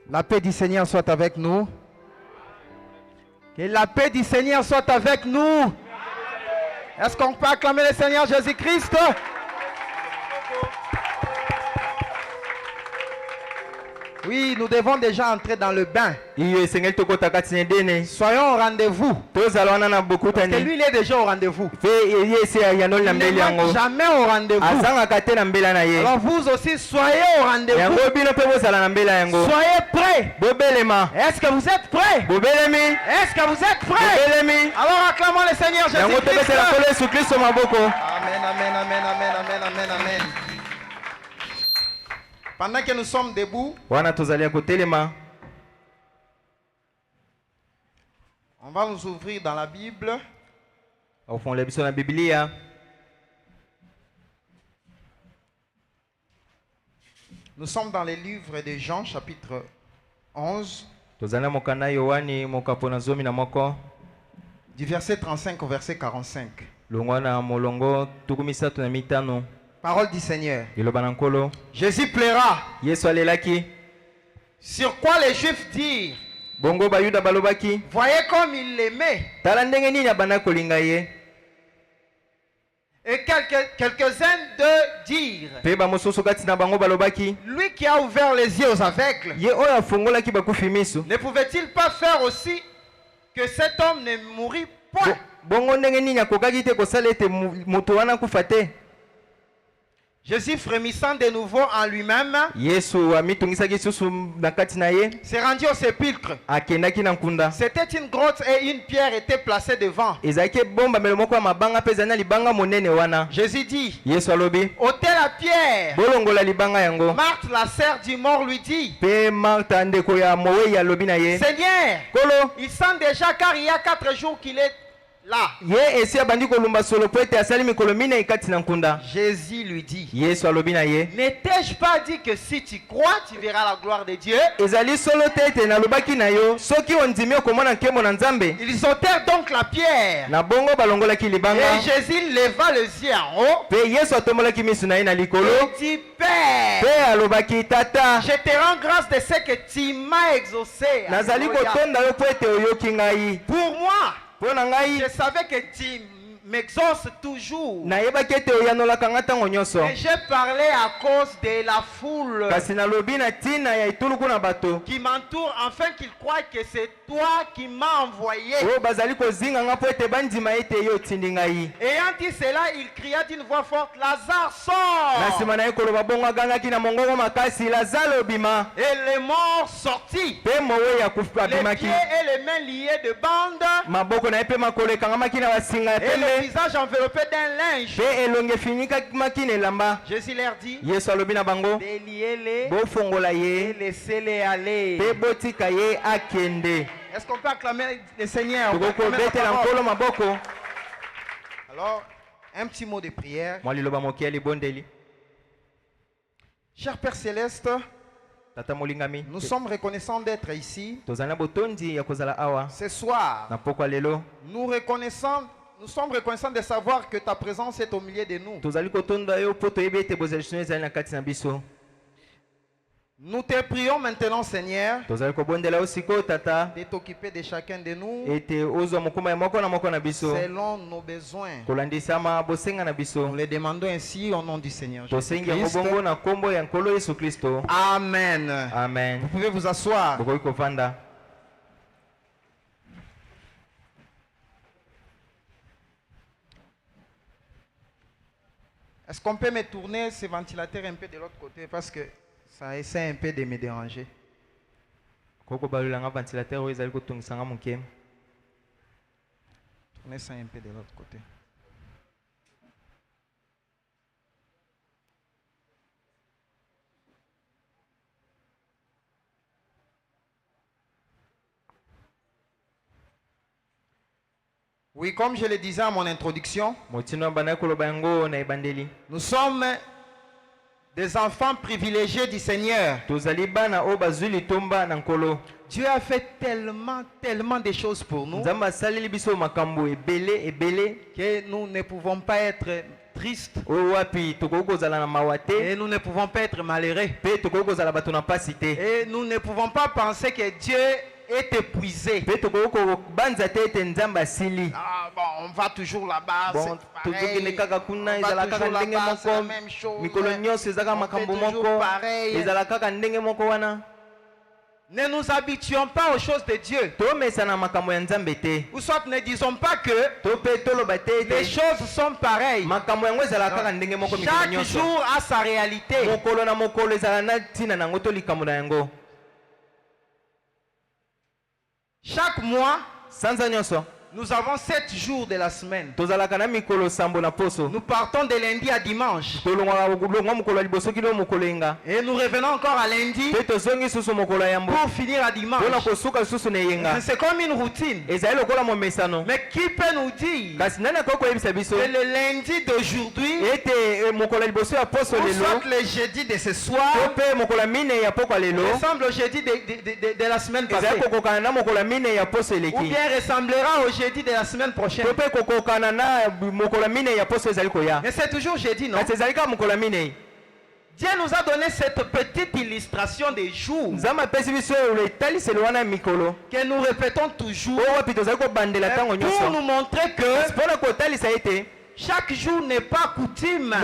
La paix du Seigneur soit avec nous. Que la paix du Seigneur soit avec nous. Est-ce qu'on peut acclamer le Seigneur Jésus-Christ? Oui, nous devons déjà entrer dans le bain. Soyons au rendez-vous. Parce que lui, il est déjà au rendez-vous. Il n'est jamais au rendez-vous. Alors vous aussi, soyez au rendez-vous. Soyez prêts. Est-ce que vous êtes prêts? Est-ce que vous êtes prêts? Alors acclamons le Seigneur Jésus-Christ. Amen, amen, amen, amen, amen, amen, amen. Pendant que nous sommes debout, on va nous ouvrir dans la Bible. Nous sommes dans les livres de Jean, chapitre 11, du verset 35 au verset 45. Parole du Seigneur. Jésus pleura. Sur quoi les Juifs dirent, voyez comme il l'aimait. Et quelques-uns de dire, lui qui a ouvert les yeux aux aveugles, ne pouvait-il pas faire aussi que cet homme ne mourrit point? Jésus, frémissant de nouveau en lui-même, s'est rendu au sépulcre. C'était une grotte et une pierre était placée devant. Jésus dit, ôtez la pierre. Marthe, la sœur du mort, lui dit, Seigneur, il sent déjà car il y a 4 jours qu'il est là. Jésus lui dit, n'ai-je pas dit que si tu crois, tu verras la gloire de Dieu? Ils ôtèrent donc la pierre. Et Jésus leva les yeux en haut. Et dit, Père, je te rends grâce de ce que tu m'as exaucé. Pour moi, je savais que tu m'exauces toujours. Et j'ai parlé à cause de la foule qui m'entoure, afin qu'ils croient que c'est toi qui m'as envoyé. Ayant dit cela, il cria d'une voix forte, Lazare, sort! Et le mort sortit, les pieds et les mains liés de bandes, et le visage enveloppé d'un linge. Jésus leur dit, déliez-les et laissez-les aller. Est-ce qu'on peut acclamer le Seigneur? Alors, un petit mot de prière. Cher Père Céleste, nous sommes reconnaissants d'être ici ce soir. Nous sommes reconnaissants de savoir que ta présence est au milieu de nous. Nous te prions maintenant, Seigneur, de t'occuper de chacun de nous selon nos besoins. Nous les demandons ainsi au nom du Seigneur Jésus-Christ. Amen. Amen. Vous pouvez vous asseoir. Est-ce qu'on peut me tourner ce ventilateur un peu de l'autre côté parce que ça essaie un peu de me déranger. Tournez ça un peu de l'autre côté. Oui, comme je le disais à mon introduction, nous sommes des enfants privilégiés du Seigneur. Dieu a fait tellement de choses pour nous que nous ne pouvons pas être tristes. Et nous ne pouvons pas être malheureux. Et nous ne pouvons pas penser que Dieu est épuisé. Ah bon, on va toujours là-bas, bon, c'est pareil. On va toujours là-bas, c'est la même chose. On fait toujours pareil. Ne nous habituons pas aux choses de Dieu. Ou soit ne disons pas que les choses sont pareilles. Chaque jour a sa réalité. Chaque mois, nous avons 7 jours de la semaine. Nous partons de lundi à dimanche. Et nous revenons encore à lundi pour finir à dimanche. C'est comme une routine. Mais qui peut nous dire que le lundi d'aujourd'hui, ou soit le jeudi de ce soir, ressemble au jeudi de la semaine passée, ou bien ressemblera au jeudi de la semaine prochaine? Mais c'est toujours jeudi, non? Dieu nous a donné cette petite illustration des jours que nous répétons toujours pour nous montrer que chaque jour n'est pas coutume.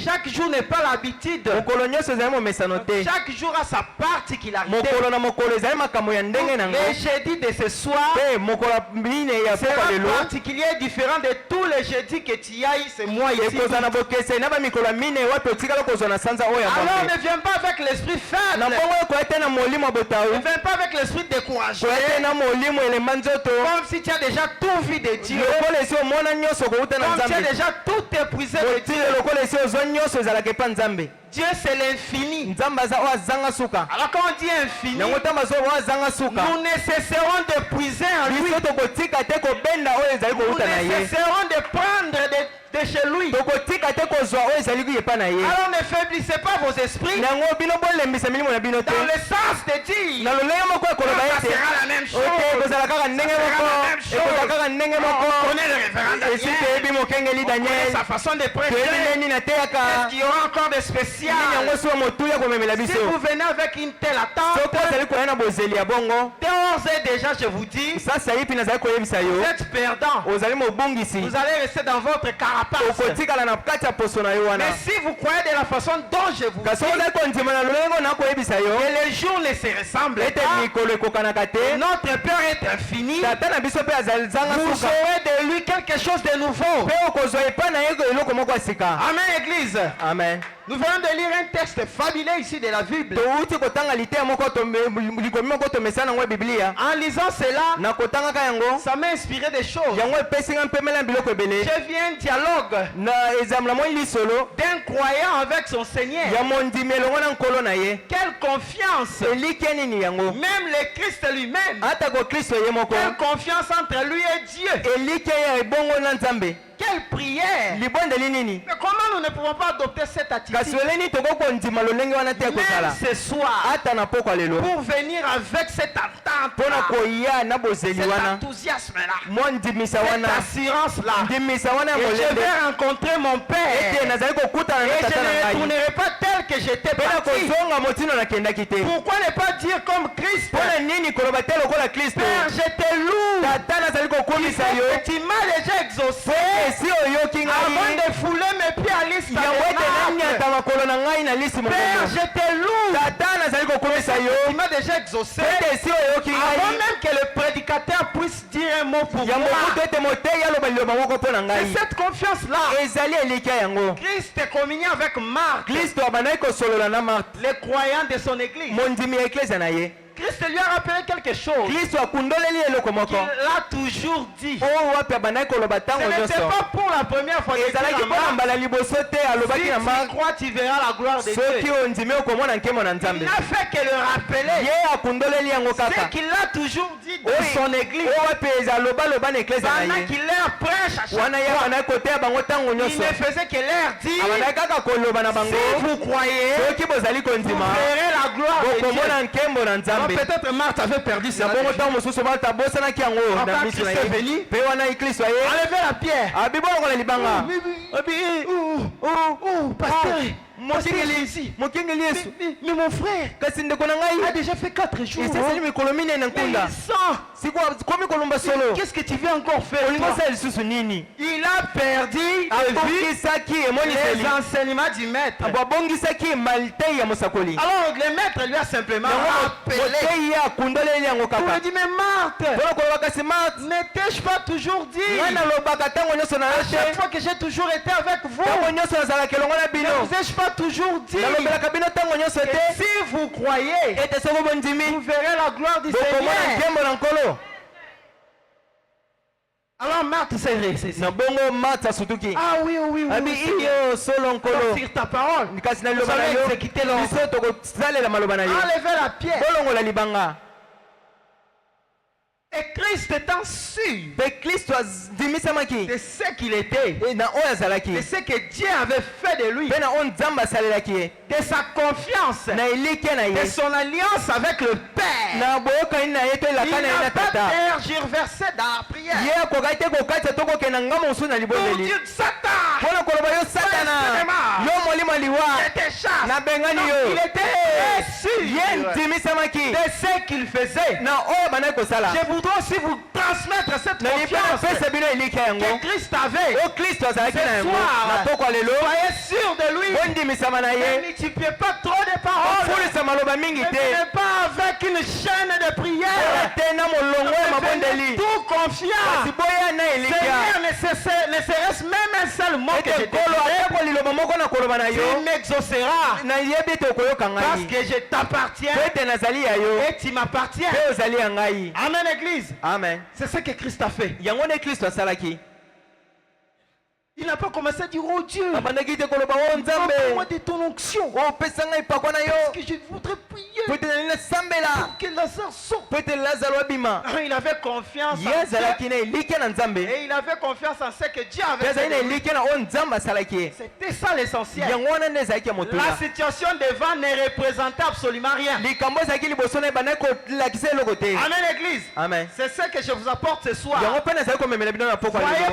Chaque jour n'est pas l'habitude. Chaque jour a sa particularité. Le jeudi de ce soir sera particulier, différent de tous les jeudis que tu as eu ce mois ici. Alors ne viens pas avec l'esprit faible. Ne viens pas avec l'esprit découragé. Comme si tu as déjà tout vu de Dieu. Comme tu as déjà tout épuisé de Dieu. Dieu c'est l'infini. Alors quand on dit infini, nous ne cesserons de puiser en lui. Nous ne cesseront de prendre de chez lui. Alors ne faiblissez pas vos esprits dans le sens de dire ça sera la même chose. On connaît le révérend Daniel, on connaît sa façon de prêcher. Est-ce qu'il y aura encore de spécial? Si vous venez avec une telle attente, d'ores et déjà je vous dis, vous êtes perdant. Vous allez rester dans votre carapace. Mais si vous croyez de la façon dont je vous dis que les jours ne se ressemblent pas, notre Père est infini, vous aurez de lui quelque chose de nouveau. Amen, Église. Amen. Nous venons de lire un texte fabuleux ici de la Bible. En lisant cela, ça m'a inspiré des choses. J'ai vu un dialogue d'un croyant avec son Seigneur. Quelle confiance. Même le Christ lui-même. Quelle confiance entre lui et Dieu. Quelle prière. Mais comment nous ne pouvons pas adopter cette attitude même ce soir pour venir avec cette attente, cet enthousiasme-là, cette assurance-là, et je vais rencontrer mon Père et je ne retournerai pas tel que j'étais parti. Pourquoi ne pas dire comme Christ? Père, je te loue. Tu m'as déjà exaucé avant de fouler mes pieds à l'Israël. Père, je te loue. Tu m'as déjà exaucé avant même que le prédicateur puisse dire un mot pour moi. C'est cette confiance-là. Christ est communié avec Marc, les croyants de son église. Christ lui a rappelé quelque chose qu'il a toujours dit. Ce n'était pas pour la première fois que si tu crois, tu verras la gloire de Dieu. Il n'a fait que le rappeler ce qu'il a toujours dit dans son église. Pendant qu'il leur prêche à chaque fois, il ne faisait que leur dire, si vous croyez, vous verrez la gloire de Dieu. nzambe. Peut-être Marthe avait perdu ça. Na bongo temps mosusu Martha bosana ki yango na miso na ye. Pe wana Kristo ye. Enlevez la pierre. Abibongo na libanga. Pasteur. Mokengeli Yesu. Mais mon frère kasi ndeko na ngai a déjà fait 4 jours. Iseseli mikolo mine na nkunda. Qu'est-ce que tu veux encore faire? Il a perdu les enseignements du maître. Alors le maître lui a simplement appelé. Pour lui dire, mais Marthe, n'étais-je pas toujours dit? À chaque fois que j'ai toujours été avec vous, ne vous ai-je pas toujours dit que si vous croyez, vous verrez la gloire du Seigneur. Alors Marthe s'est récessée. Ah oui. Sur ta parole. Nous allons exécuter l'ordre. Enlevez la pierre. Et Christ étant sûr de ce qu'il était, de ce que Dieu avait fait de lui, de sa confiance, de son alliance avec le Père, il n'a pas tergiversé dans la prière pour dire Satan, il était sûr de ce qu'il faisait. Je voudrais aussi vous transmettre cette confiance que Christ avait. Ce soir, soyez sûr de lui. Ne multipliez pas trop de paroles. Ne venez pas avec une chaîne de prière. Tout confiant. Seigneur, ne serait-ce même un seul mot que je te tu m'exauceras. Parce que je t'appartiens et tu m'appartiens. Amen, Église. Amen. C'est ce que Christ a fait. Il n'a pas commencé à dire, oh Dieu, donne-moi de ton onction. Parce que je voudrais prier pour que Lazare sorte. Il avait confiance en Dieu. Et il avait confiance en ce que Dieu avait fait. C'était ça l'essentiel. La situation devant ne représentait absolument rien. Amen, Église. Amen. C'est ce que je vous apporte ce soir. Voyez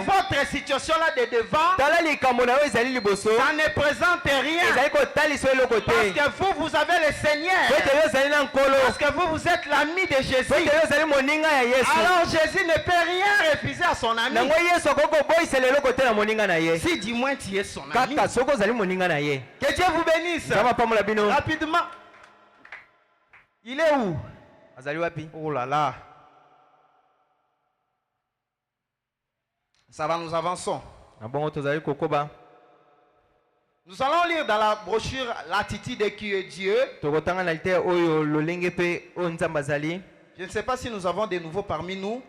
votre situation là de devant. Ça ne présente rien. Parce que vous avez le Seigneur. Parce que vous êtes l'ami de Jésus. Alors Jésus ne peut rien refuser à son ami. Si du moins tu es son ami. Que Dieu vous bénisse. Rapidement. Il est où? Oh là là. Ça va, nous avançons. Nous allons lire dans la brochure l'attitude de qui est Dieu. Je ne sais pas si nous avons des nouveaux parmi nous.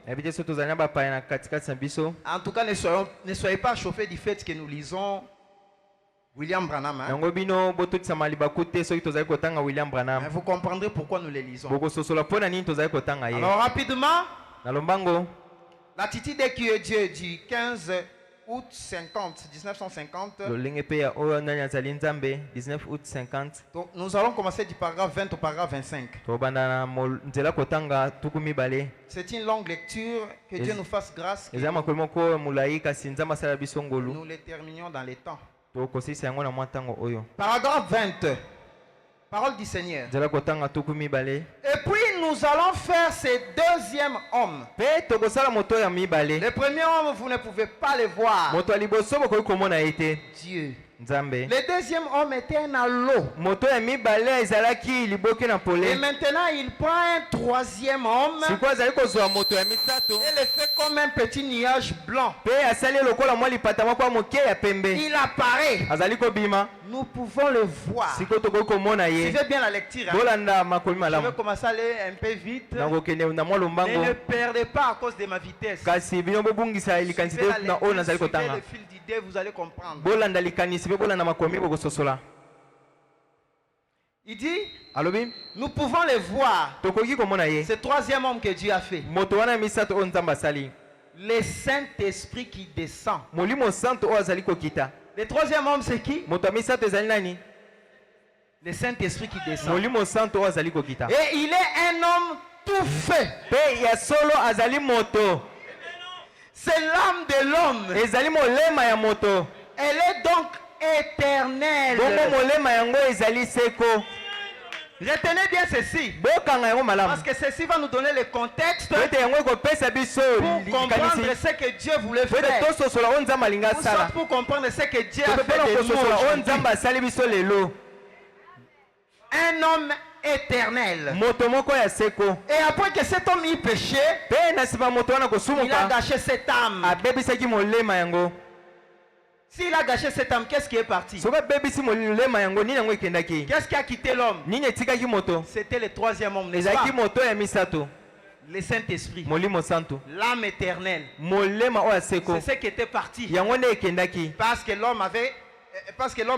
En tout cas, ne soyez pas chauffés du fait que nous lisons William Branham. Vous comprendrez pourquoi nous les lisons. Alors rapidement, l'attitude de qui est Dieu du 15 août 1950. Donc, nous allons commencer du paragraphe 20 au paragraphe 25. C'est une longue lecture. Que Dieu nous fasse grâce. Nous les terminions dans les temps. Paragraphe 20. Parole du Seigneur. Et puis nous allons faire ce deuxième homme. Le premier homme, vous ne pouvez pas le voir. Dieu. Le deuxième homme était un halo. Et maintenant il prend un troisième homme et le fait comme un petit nuage blanc. Il apparaît. Nous pouvons le voir. Suivez bien la lecture. Je vais commencer à aller un peu vite. Ne perdez pas à cause de ma vitesse. Suivez le fil d'idée, vous allez comprendre. Il dit, nous pouvons les voir. C'est le troisième homme que Dieu a fait. Le Saint-Esprit qui descend. Le troisième homme, c'est qui? Le Saint-Esprit qui descend. Molimo santo azali kokita. Et il est un homme tout fait. Pe ya solo azali moto. C'est l'âme de l'homme. Ezali molema ya moto. Elle est donc éternelle. Bongo molema yango ezali seko. Retenez bien ceci. Parce que ceci va nous donner le contexte pour comprendre ce que Dieu voulait faire. Pour comprendre ce que Dieu a fait de nous. Un homme éternel. Et après que cet homme y péché, il a gâché cette âme. S'il a gâché cette âme, qu'est-ce qui est parti? Qu'est-ce qui a quitté l'homme? C'était le troisième homme, n'est-ce pas? Le Saint-Esprit. L'âme éternelle. C'est ce qui était parti. Parce que l'homme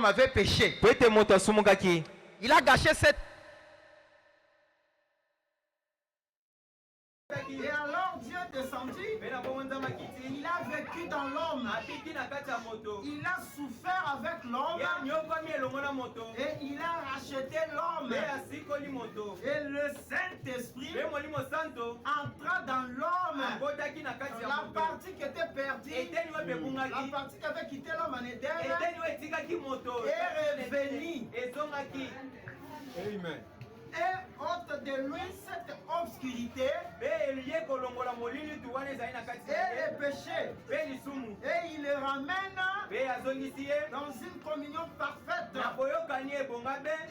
avait péché. Il a gâché cette. Et alors Dieu est descendu. Il a vécu dans l'homme. Il a souffert avec l'homme. Et il a racheté l'homme. Et le Saint-Esprit entra dans l'homme. La partie qui était perdue, la partie qui avait quitté l'homme en Éden, est revenue. Amen. Et ôte de lui cette obscurité et le péché. Et il le ramène dans une communion parfaite,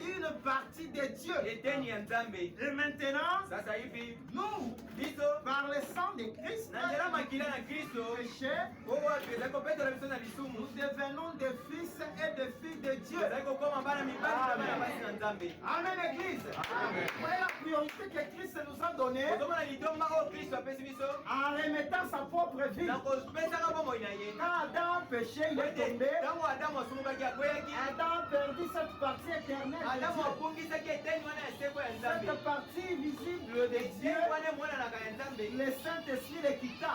une partie de Dieu. Et maintenant, nous, par le sang de Christ, péché, nous devenons des fils et des filles de Dieu. Amen, Église. Voilà la priorité que Christ nous a donnée en remettant sa propre vie. Quand Adam a péché, il est tombé. Adam a perdu cette partie éternelle de Dieu. Cette partie visible de Dieu, le Saint-Esprit le quitta.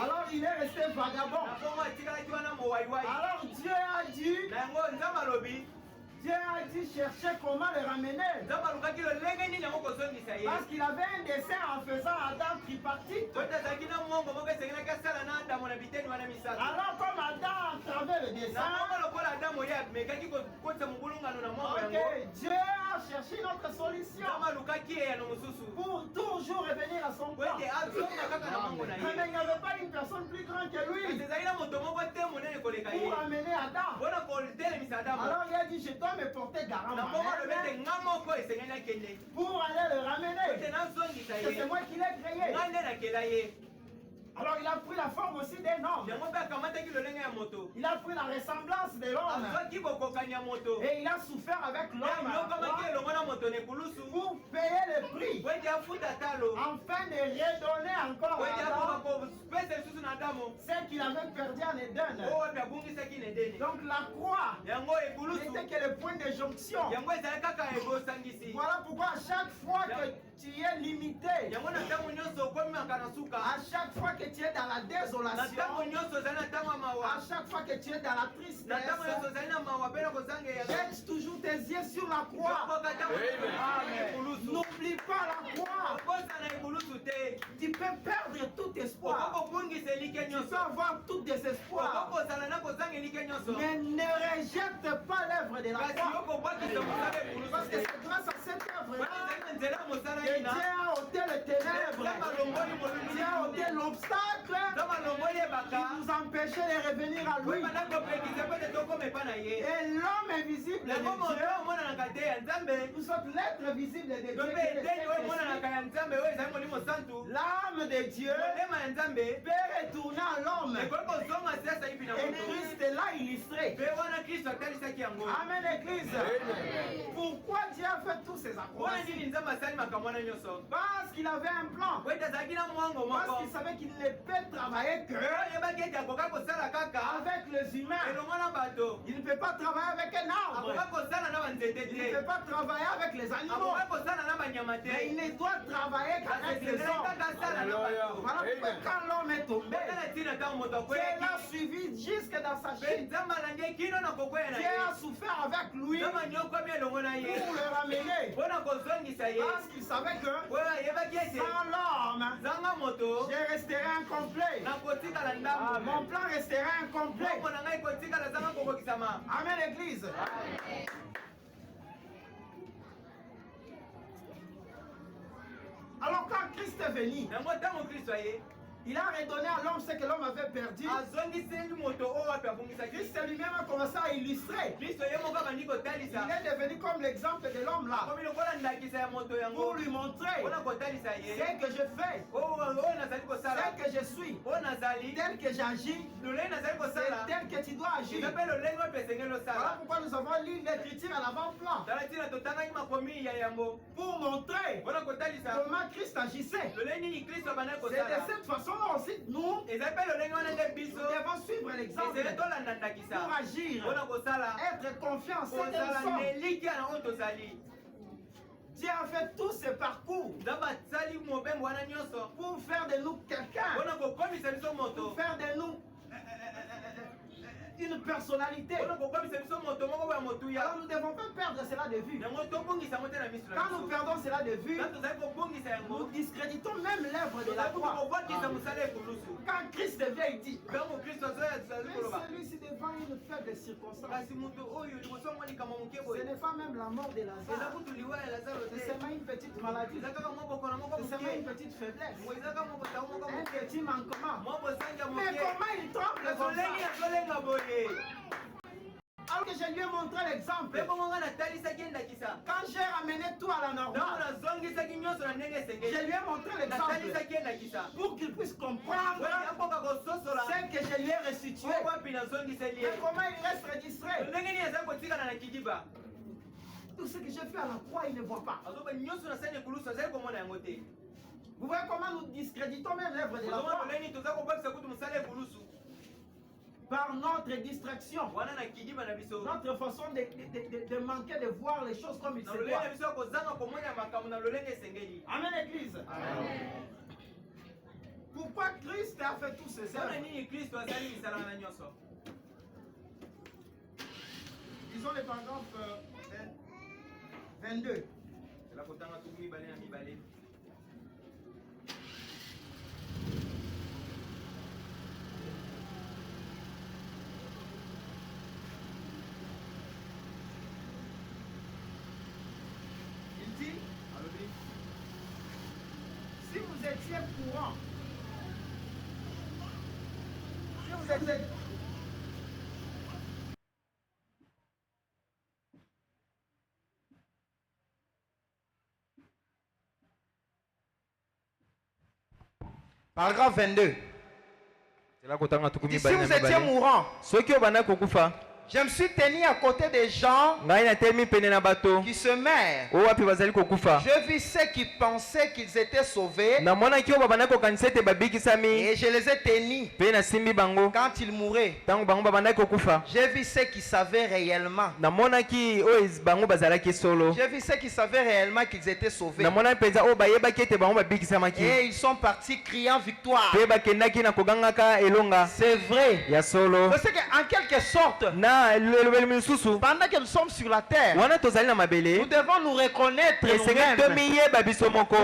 Alors il est resté vagabond. Alors Dieu a dû chercher comment le ramener. Parce qu'il avait un dessein en faisant Adam tripartite. Alors comme Adam entravait le dessein, Dieu a cherché notre solution pour toujours revenir à son plan. Mais il n'y avait pas une personne plus grande que lui pour amener Adam. Alors il a dit, je dois me porter garant pour aller le ramener. C'est moi qui l'ai créé. Alors il a pris la forme aussi d'un homme. Il a pris la ressemblance de l'homme. Et il a souffert avec l'homme pour payer le prix. Afin de redonner encore à Adam ce qu'il avait perdu en Éden. Donc la croix n'était que le point de jonction. Voilà pourquoi à chaque fois que tu es limité, à chaque fois que tu es dans la désolation, à chaque fois que tu es dans la tristesse, jette toujours tes yeux sur la croix. N'oublie pas la croix. Tu peux perdre tout espoir. Tu peux avoir tout désespoir. Mais ne rejette pas l'œuvre de la croix. Parce que c'est grâce à cette œuvre-là que Dieu a ôté les ténèbres. Dieu a ôté l'obstacle qui nous empêchait de revenir à lui. Et l'homme invisible de Dieu, nous sommes l'être visible de Dieu. L'âme de Dieu peut retourner à l'homme. Et Christ est là illustré. Amen, Église. Pourquoi Dieu a fait tous ces acrobaties? Parce qu'il avait un plan. Parce qu'il savait qu'il ne peut travailler que avec les humains. Il ne peut pas travailler avec un arbre. Il ne peut pas travailler avec les animaux. Mais il ne doit travailler qu'avec les hommes. Voilà pourquoi quand l'homme est tombé, Dieu l'a suivi jusque dans sa chute. Dieu a souffert avec lui pour le ramener. Parce qu'il savait que sans l'homme, je resterai incomplet. Mon plan resterait incomplet. Amen, l'église. Alors quand Christ est venu, il a redonné à l'homme ce que l'homme avait perdu. Christ lui-même a commencé à illustrer. Il est devenu comme l'exemple de l'homme là. Pour lui montrer ce que je fais, ce que je suis, tel que j'agis, c'est tel que tu dois agir. Voilà pourquoi nous avons lu l'écriture à l'avant-plan. Pour montrer comment Christ agissait. C'est de cette façon aussi nous devons suivre l'exemple pour agir, être confiants, c'est que nous sommes. Dieu a fait tout ce parcours pour faire de nous quelqu'un, pour faire de nous une personnalité. Alors nous ne devons pas perdre cela de vue. Quand nous perdons cela de vue, nous discréditons même l'œuvre de la croix. Quand Christ vient, il dit, celui-ci devant une faible circonstance, ce n'est pas même la mort de Lazare, c'est seulement une petite maladie, c'est seulement une petite faiblesse, un petit manquement. Mais comment il tremble comme ça? Alors que je lui ai montré l'exemple, quand j'ai ramené tout à la normale, je lui ai montré l'exemple pour qu'il puisse comprendre ce que je lui ai restitué. Mais comment il reste distrait? Tout ce que j'ai fait à la croix, il ne voit pas. Vous voyez comment nous discréditons même l'œuvre de la croix? Par notre distraction, notre façon de manquer de voir les choses comme il se doit. Amen, l'église. Pourquoi Christ a fait tous ces œuvres? Disons le paragraphe 22. Si vous étiez courant, si vous étiez... Paragraphe 22. Si vous étiez mourant, je me suis tenu à côté des gens qui se meurent. Je vis ceux qui pensaient qu'ils étaient sauvés. Et je les ai tenus quand ils mouraient. J'ai vu ceux qui savaient réellement. J'ai vu ceux qui savaient réellement qu'ils étaient sauvés. Et ils sont partis criant victoire. C'est vrai. Parce qu'en quelque sorte, pendant que nous sommes sur la terre, nous devons nous reconnaître nous-mêmes. Nous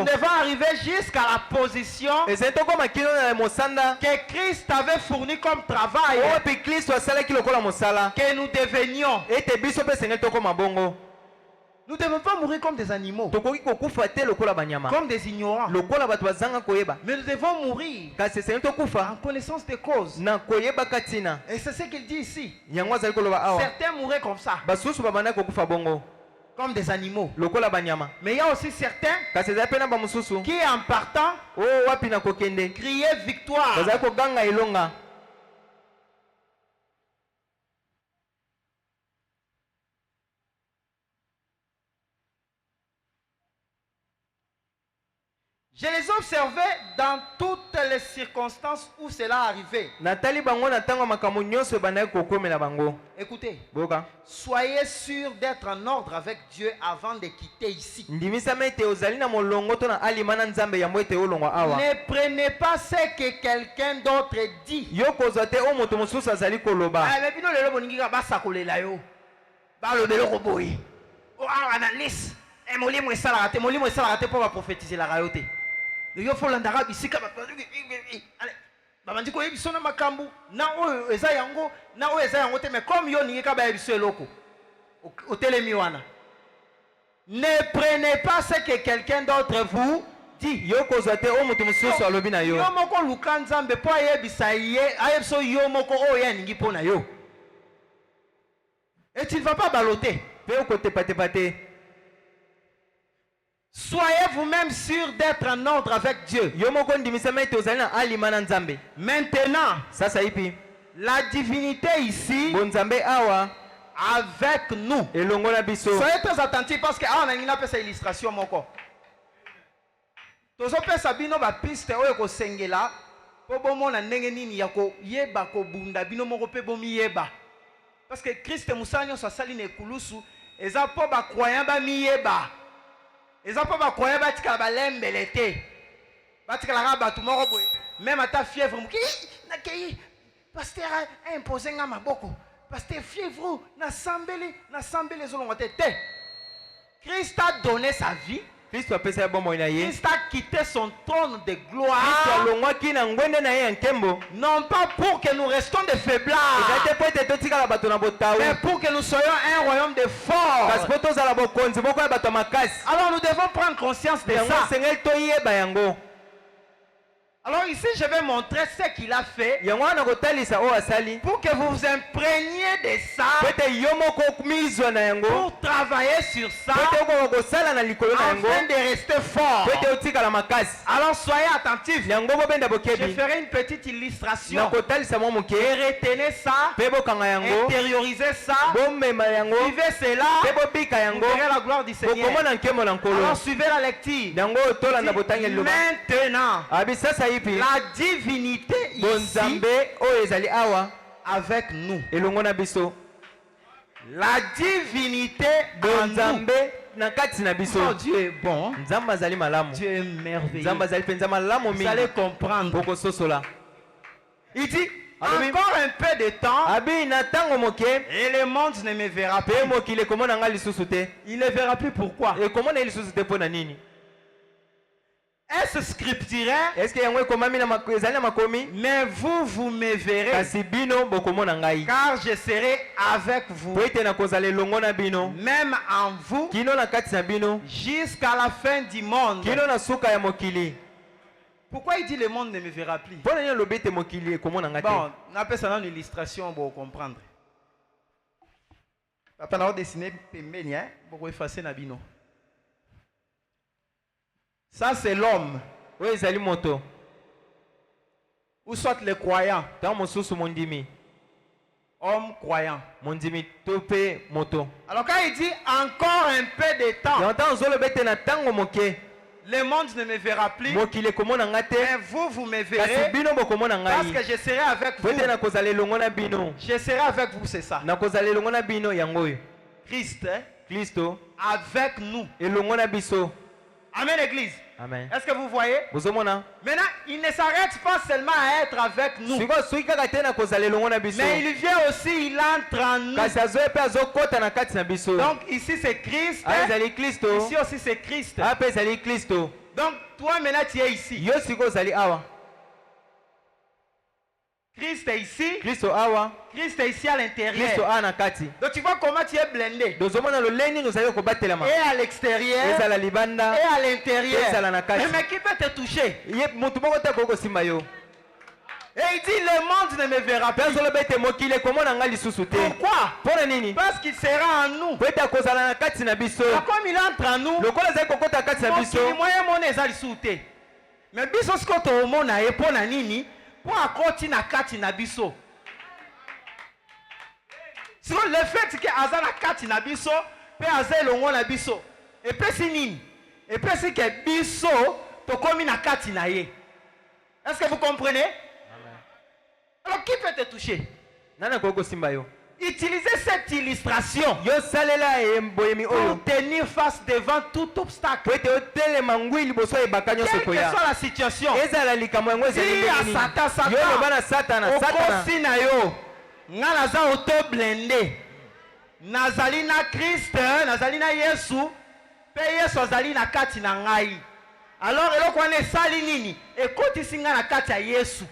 devons arriver jusqu'à la position que Christ avait fourni comme travail, que nous devenions. Nous ne devons pas mourir comme des animaux, comme des ignorants, mais nous devons mourir en connaissance des causes. Et c'est ce qu'il dit ici. Certains mourraient comme ça, comme des animaux. Mais il y a aussi certains qui, en partant, criaient victoire. Je les observais dans toutes les circonstances où cela arrivait. Écoutez, soyez sûrs d'être en ordre avec Dieu avant de quitter ici. Ne prenez pas ce que quelqu'un d'autre dit. Il faut l'andara bisika babandi ko yebiso na makambu na oyo eza yango na oyo eza yango te mais comme yo ningika ba yebiso eloko otelemi wana. Ne prenez pas ce que quelqu'un d'autre vous dit. Yo kozate o mutu mususu alobi na yo. Yo moko luka nzambe po ayebisa ye ayebiso yo moko oyo yaningi po na yo. Et tu ne vas pas baloter. Pe o kote pate pate. Soyez vous-même sûrs d'être en ordre avec Dieu. Maintenant, la divinité ici avec nous. Soyez très attentifs parce que on a une illustration. Parce que Christ Moussanyo sa saline kulusu eza po ba croyant ba miyeba. Eza po ba croyant ba tika ba lembelete. Ba tika la ba tu moko boy. Même ata fièvre muki na kei pasteur a imposé nga maboko. Pasteur fièvre na sambeli zolongo te. Christ a donné sa vie. Christ a quitté son trône de gloire. Non pas pour que nous restions de faiblards, mais pour que nous soyons un royaume de force. Alors nous devons prendre conscience de ça. Alors ici je vais montrer ce qu'il a fait pour que vous vous imprégniez de ça, pour travailler sur ça afin de rester fort. Alors soyez attentifs. Je ferai une petite illustration et retenez ça, intériorisez ça, vivez cela, vous verrez la gloire du Seigneur. Alors suivez la lecture. Maintenant la divinité ici avec nous. La divinité en nous. Oh, Dieu est bon. Dieu est merveilleux. Vous allez comprendre. Il dit encore un peu de temps et le monde ne me verra plus. Il ne verra plus pourquoi? Est-ce scripturaire? Mais vous me verrez, car je serai avec vous, même en vous, jusqu'à la fin du monde. Pourquoi il dit le monde ne me verra plus? Bon, on appelle ça une illustration pour comprendre. Papa n'a pas dessiné pour effacer Nabino. Ça c'est l'homme. Ou soit le croyant. Homme croyant. Alors quand il dit encore un peu de temps, le monde ne me verra plus, mais vous me verrez, parce que je serai avec vous. Je serai avec vous, c'est ça. Christ avec nous. Amen, Église. Amen. Est-ce que vous voyez? Maintenant, il ne s'arrête pas seulement à être avec nous, mais il vient aussi, il entre en nous. Donc ici c'est Christ, ici aussi c'est Christ. Donc toi maintenant tu es ici. Christ est ici. Christ est ici à l'intérieur. Donc tu vois comment tu es blindé. Et à l'extérieur. Et à l'intérieur. Mais qui peut te toucher? Et il dit le monde ne me verra plus. Pourquoi? Parce qu'il sera en nous. Donc, comme il entre en nous, mais biso ce que au monde a épona nini pour akoti na kati na biso. Si le fait que azana kati na biso, pe azel ongo na biso. Et puis c'est nini? Et puis c'est que biso tokomi na kati na ye. Est-ce que vous comprenez? Alors qui peut te toucher? Nana koko simba yo. Utilisez cette illustration Yo salela boyemi pour oyo. tenir face devant tout obstacle. Wete otele mangui liboso ebaka nyoso Quelle que koya. soit la situation. Ezala likambo yango ezali Dis à nini? Satan, Yo lobana Satana, Satana. okosi na yo. Nga naza auto blindé. Nazali na Christ, nazali na Yesu. Pe Yesu azali na kati na ngai. Alors eloko wana esali nini? Ekotisi nga na kati ya Yesu.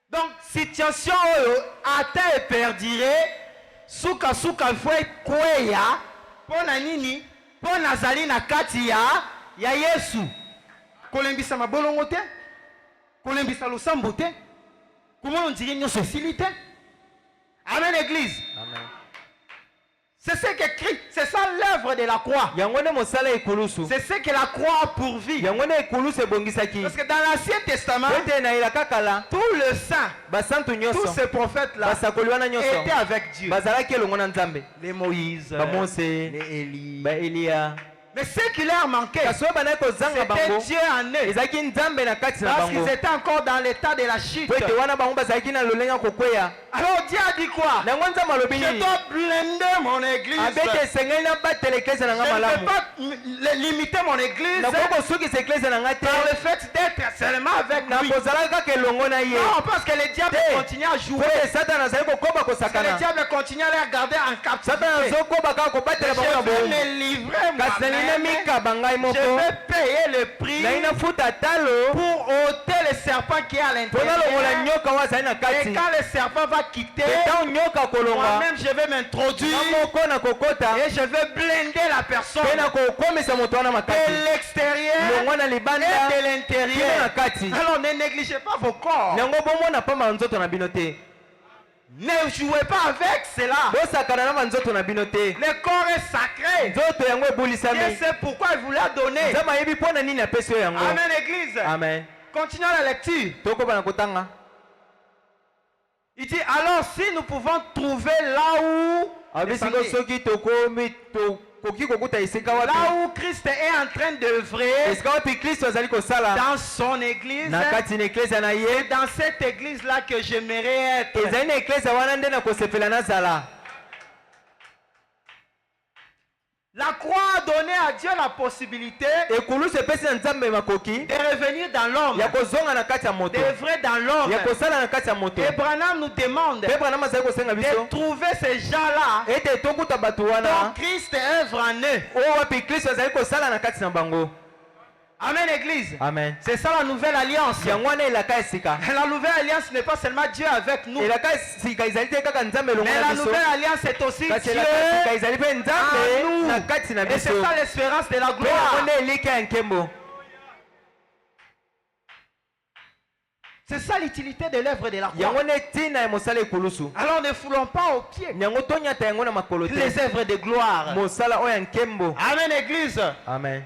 Donc situation oyo ata eperdire suka fwe kweya pona nini? Pona azali na kati ya Yesu. Kolembisa mabolongo te, kolembisa losambo te, komona ndiri nyonso esili te. Amen église. Amen. C'est ce qu'écrit, c'est ça l'œuvre de la croix. C'est ce que la croix a pourvu. Parce que dans l'Ancien Testament, tout le saint, tous ces prophètes-là étaient avec Dieu. Les Moïse, les Élie. Mais ce qui leur manquait, c'était Dieu en eux. Parce qu'ils étaient encore dans l'état de la chute. Alors Dieu a dit quoi? Je dois blinder mon église. Je ne peux pas limiter mon église par le fait d'être seulement avec lui. Non, parce que le diable continue à jouer. Parce que le diable continue à les garder en captivité. Je vais me livrer moi-même. Je vais payer le prix pour ôter le serpent qui est à l'intérieur. Et quand le serpent va quitter, moi-même je vais m'introduire et je vais blinder la personne de l'extérieur et de l'intérieur. Alors ne négligez pas vos corps. Ne jouez pas avec cela. Le corps est sacré. Dieu sait pourquoi il vous l'a donné. Amen église. Amen. Continuons la lecture. Il dit alors si nous pouvons trouver là où Christ est en train d'œuvrer dans son église, et dans cette église là que j'aimerais être. La croix a donné à Dieu la possibilité de revenir dans l'homme, d'œuvrer dans l'homme. Et Branham nous demande de trouver ces gens-là dont Christ œuvre en eux. Amen église. Amen. C'est ça la nouvelle alliance. La nouvelle alliance n'est pas seulement Dieu avec nous. Mais la nouvelle alliance est aussi Dieu en nous. Et c'est ça l'espérance de la gloire. C'est ça l'utilité de l'œuvre de la croix. Alors ne foulons pas aux pieds les œuvres de gloire. Amen église. Amen.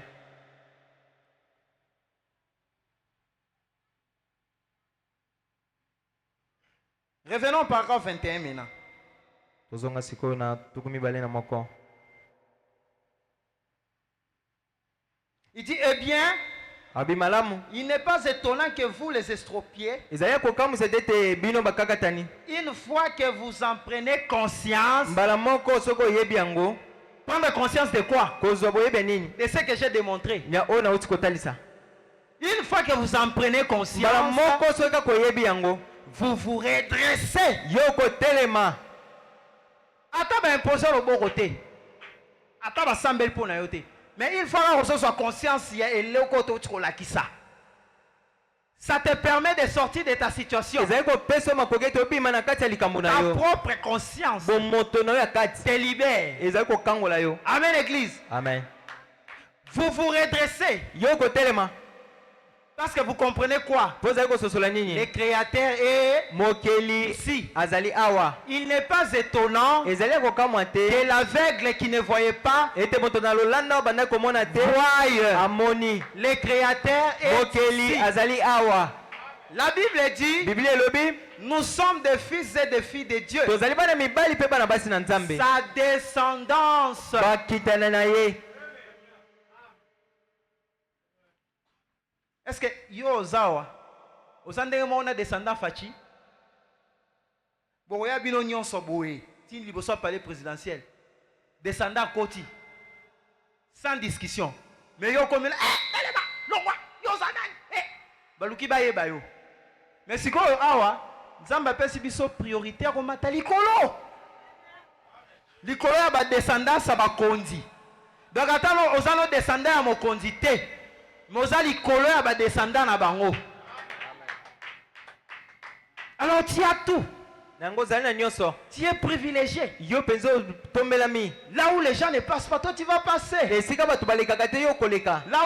Revenons au paragraphe 21 maintenant. Il dit, eh bien, il n'est pas étonnant que vous les estropiez. Une fois que vous en prenez conscience. Prendre conscience de quoi? De ce que j'ai démontré. Une fois que vous en prenez conscience, vous vous redressez. Mais une fois que vous avez conscience, ça te permet de sortir de ta situation. Ta propre conscience te libère. Amen église. Amen. Vous vous redressez. Parce que vous comprenez quoi? Le créateur est ici. Il n'est pas étonnant que l'aveugle qui ne voyait pas voie. Le créateur est ici. La Bible dit nous sommes des fils et des filles de Dieu. Sa descendance. Est-ce que yo zawa osandenge mona descendant fachi bon ya bino nyonso boye tin liboso palais présidentiel descendant koti sans discussion mais yo comme telema longwa yo zanani baluki baye bayo mais sikoyo awa nzamba pesi biso prioritaire ko mata likolo ya ba descendance ba konzi donc atano ozano descendant ya mokonzi te mais ozali likolo ya ba descendant na bango. Alors tu as tout. Tu es privilégié. Là où les gens ne passent pas, toi tu vas passer. Là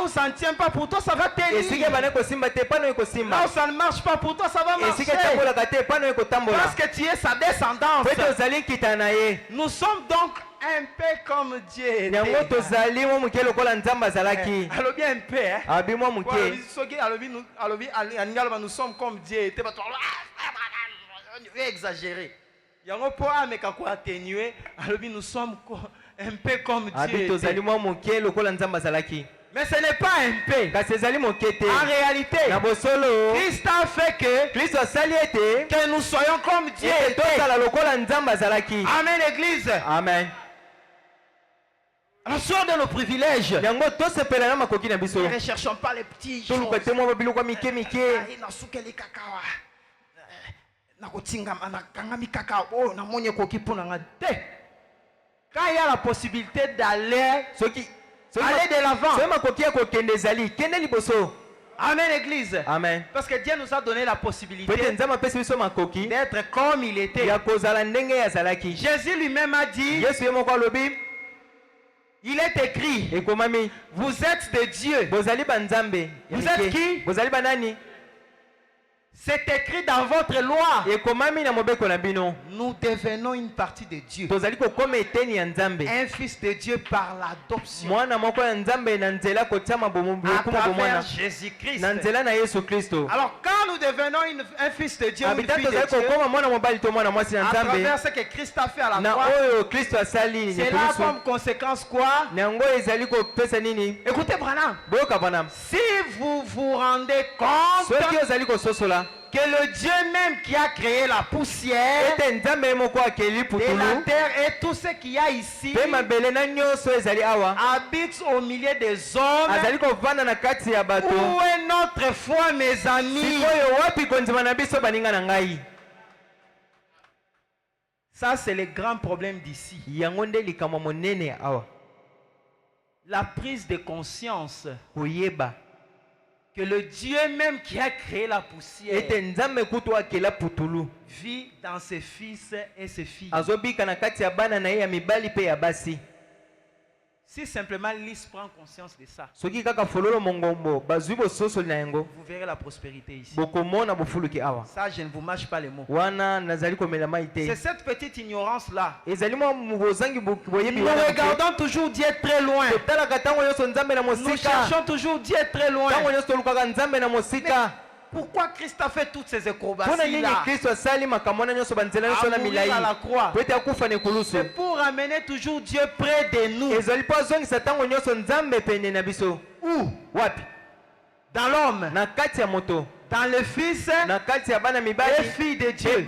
où ça ne tient pas pour toi, ça va tenir. Là où ça ne marche pas pour toi, ça va marcher. Parce que tu es sa descendance. Nous sommes donc un peu comme Dieu. Alors bien un peu. Nous sommes comme Dieu. Exagéré. Nous sommes un peu comme Dieu. Mais ce n'est pas un peu. En réalité, Christ a fait que nous soyons comme Dieu. Amen, Église. Amen. Alors, sur de nos privilèges, ne recherchons pas les petits choses. Quand il y a la possibilité d'aller de l'avant. Amen, Église. Amen. Parce que Dieu nous a donné la possibilité d'être comme il était. Jésus lui-même a dit, il est écrit, vous êtes de Dieu. Vous êtes qui? C'est écrit dans votre loi. Nous devenons une partie de Dieu. Un fils de Dieu par l'adoption. À travers Jésus-Christ. Alors quand nous devenons un fils de Dieu, une fille de Dieu, à travers ce que Christ a fait à la croix, c'est là comme conséquence quoi? Écoutez Branham, si vous vous rendez compte que le Dieu même qui a créé la poussière de la terre et tout ce qu'il y a ici habite au milieu des hommes, où est notre foi, mes amis? Ça c'est le grand problème d'ici. La prise de conscience que le Dieu même qui a créé la poussière vit dans ses fils et ses filles. Si simplement Lys prend conscience de ça, vous verrez la prospérité ici. Ça, je ne vous mâche pas les mots. C'est cette petite ignorance-là. Nous regardons toujours Dieu très loin. Nous cherchons toujours Dieu très loin. Mais pourquoi Christ a fait toutes ces acrobaties-là à mourir à la croix? C'est pour amener toujours Dieu près de nous. Où? Dans l'homme, dans le Fils et fille de Dieu.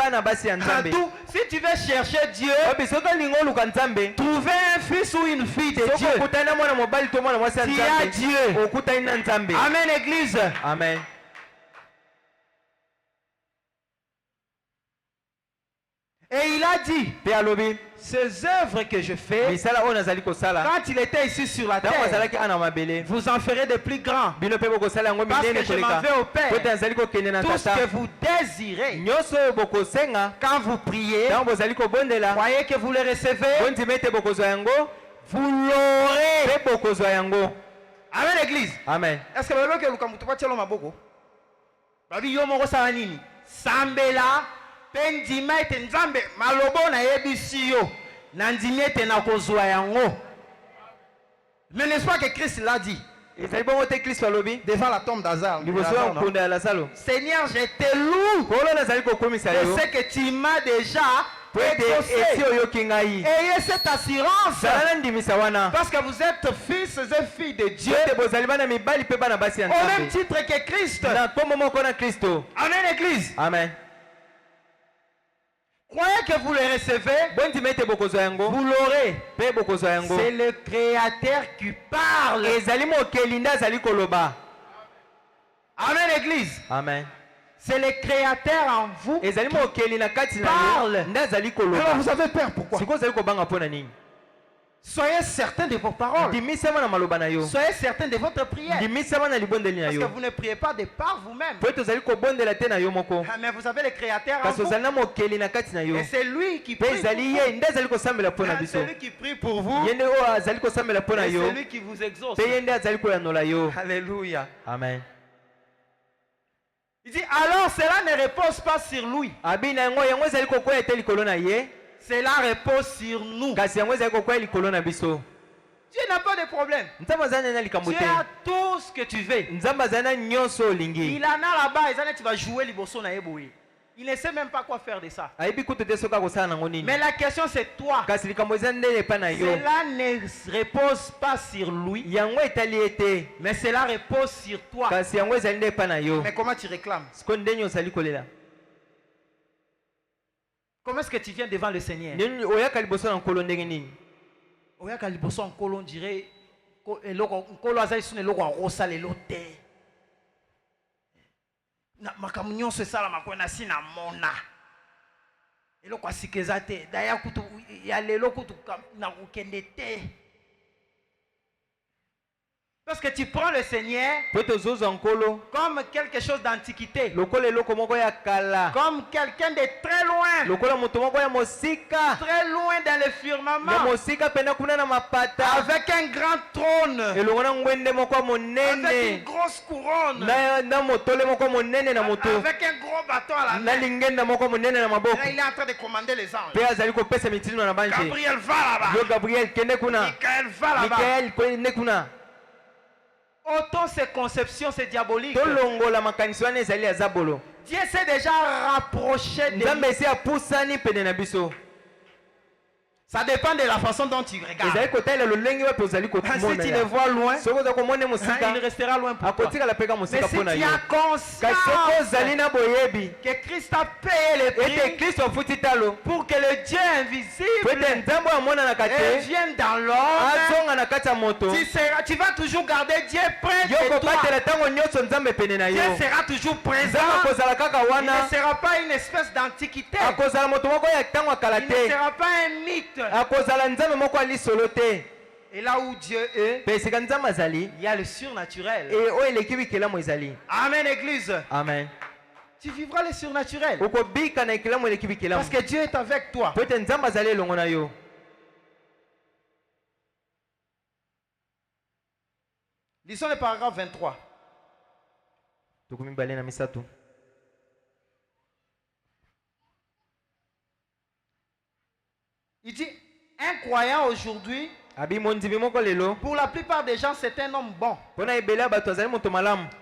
Si tu veux chercher Dieu, trouver un fils ou une fille de Dieu, tu as Dieu. Amen, Église. Amen. Et il a dit, ces œuvres que je fais, quand il était ici sur la terre, vous en ferez de plus grands, parce que je m'en vais au Père. Tout ce que vous désirez, quand vous priez, croyez que vous le recevez, vous l'aurez. Amen, Église. Amen. Est-ce que vous voulez que vous ayez le maboko? Sambela pendima ete nzambe malobo na yebisi yo na ndimi ete na kozwa yango. Mais n'est-ce pas que Christ l'a dit devant la tombe d'Azar? Seigneur, je te loue de ce que tu m'as déjà Ayez cette assurance. Parce que vous êtes fils et filles de Dieu. Au même titre que Christ. Amen, Église. Amen. Croyez que vous le recevez, vous l'aurez. C'est le Créateur qui parle. Amen, Église. Amen. C'est le Créateur en vous qui parle. Alors vous avez peur, pourquoi? Soyez certains de vos paroles. Soyez certains de votre prière. Parce que vous ne priez pas de par vous-même. Mais vous avez le Créateur en vous. Et c'est lui qui prie pour vous. C'est lui qui prie pour vous. Et c'est lui qui vous exauce. Alléluia. Amen. Il dit alors cela ne repose pas sur lui. Cela repose sur nous. Dieu n'a pas de problème. Dieu a tout ce que tu veux. Il en a là-bas, tu vas jouer l'Ibosso na eboui. Il ne sait même pas quoi faire de ça. Mais la question c'est toi. Cela ne repose pas sur lui. Mais cela repose sur toi. Mais comment tu réclames? Comment est-ce que tu viens devant le Seigneur? Oyaka liboso en kolo, on dirait kolo azaï sune loko en rosa le lote. Na makamunyon se sala makona si na mona. Eloko asikezate. Daya kutu ya lelo kutu na ukende te. Parce que tu prends le Seigneur comme quelque chose d'antiquité. Comme quelqu'un de très loin. Très loin dans le firmament. Avec un grand trône. Avec une grosse couronne. Avec un gros bâton à la main. Là, il est en train de commander les anges. Gabriel va là-bas. Michael va là-bas. Autant ces conceptions, c'est diabolique. Dieu s'est déjà rapproché de nous. Ça dépend de la façon dont tu regardes. Si tu le vois loin, il restera loin pour toi. Mais si tu as conscience que Christ a payé le prix pour que le Dieu invisible vienne dans l'homme, tu vas toujours garder Dieu près de toi. Dieu sera toujours présent. Il ne sera pas une espèce d'antiquité. Il ne sera pas un mythe. Et là où Dieu est, il y a le surnaturel. Amen, Église. Amen. Tu vivras le surnaturel. Parce que Dieu est avec toi. Lisons le paragraphe 23. Il dit, un croyant aujourd'hui, pour la plupart des gens, c'est un homme bon.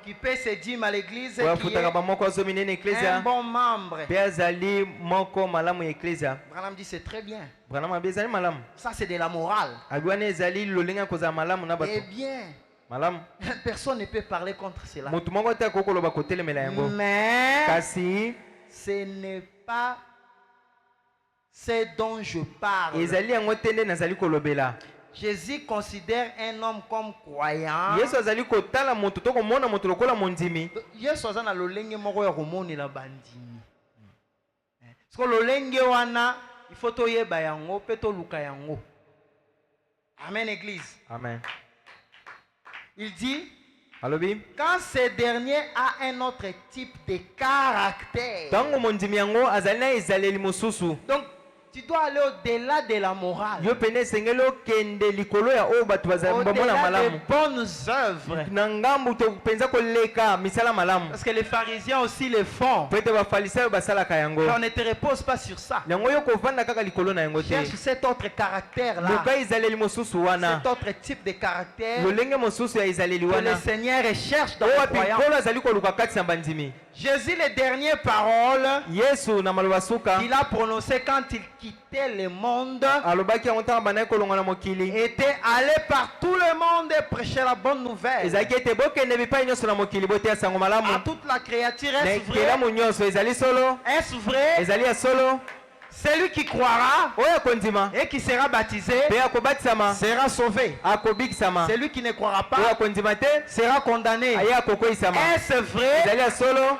Qui paie ses dîmes à l'église et qui est un bon membre. Branham dit, c'est très bien. Ça, c'est de la morale. Eh bien, personne ne peut parler contre cela. Mais ce n'est pas ce dont je parle. Jésus considère un homme comme croyant. Yesu azana lolenge moko ya komonela bandimi. Parce que lolenge wana il faut toyeba yango pe toluka yango. Amen, Église. Amen. Il dit, quand ce dernier a un autre type de caractère. Donc tu dois aller au-delà de la morale. Au-delà des bonnes œuvres. Parce que les pharisiens aussi le font. Mais on ne te repose pas sur ça. Cherche cet autre caractère-là. Cet autre type de caractère que le Seigneur cherche dans le croyant. Jésus, les dernières paroles Yesu na maloba suka qu'il a prononcées quand il quittait le monde alobaki yango bana kolonga na mokili était aller par tout le monde et prêcher la bonne nouvelle ezaki ete bokende bipai nyonso na mokili boteya sango malamu à toute la créature. Est-ce na vrai? kelamu nyonso ezali solo Est-ce vrai? ezali ya solo Celui qui croira oyo akondima et qui sera baptisé mpe akobatisama sera sauvé. akobikisama Celui qui ne croira oyo pas akondima te sera condamné. aye akokoyisama Est-ce vrai? ezali ya solo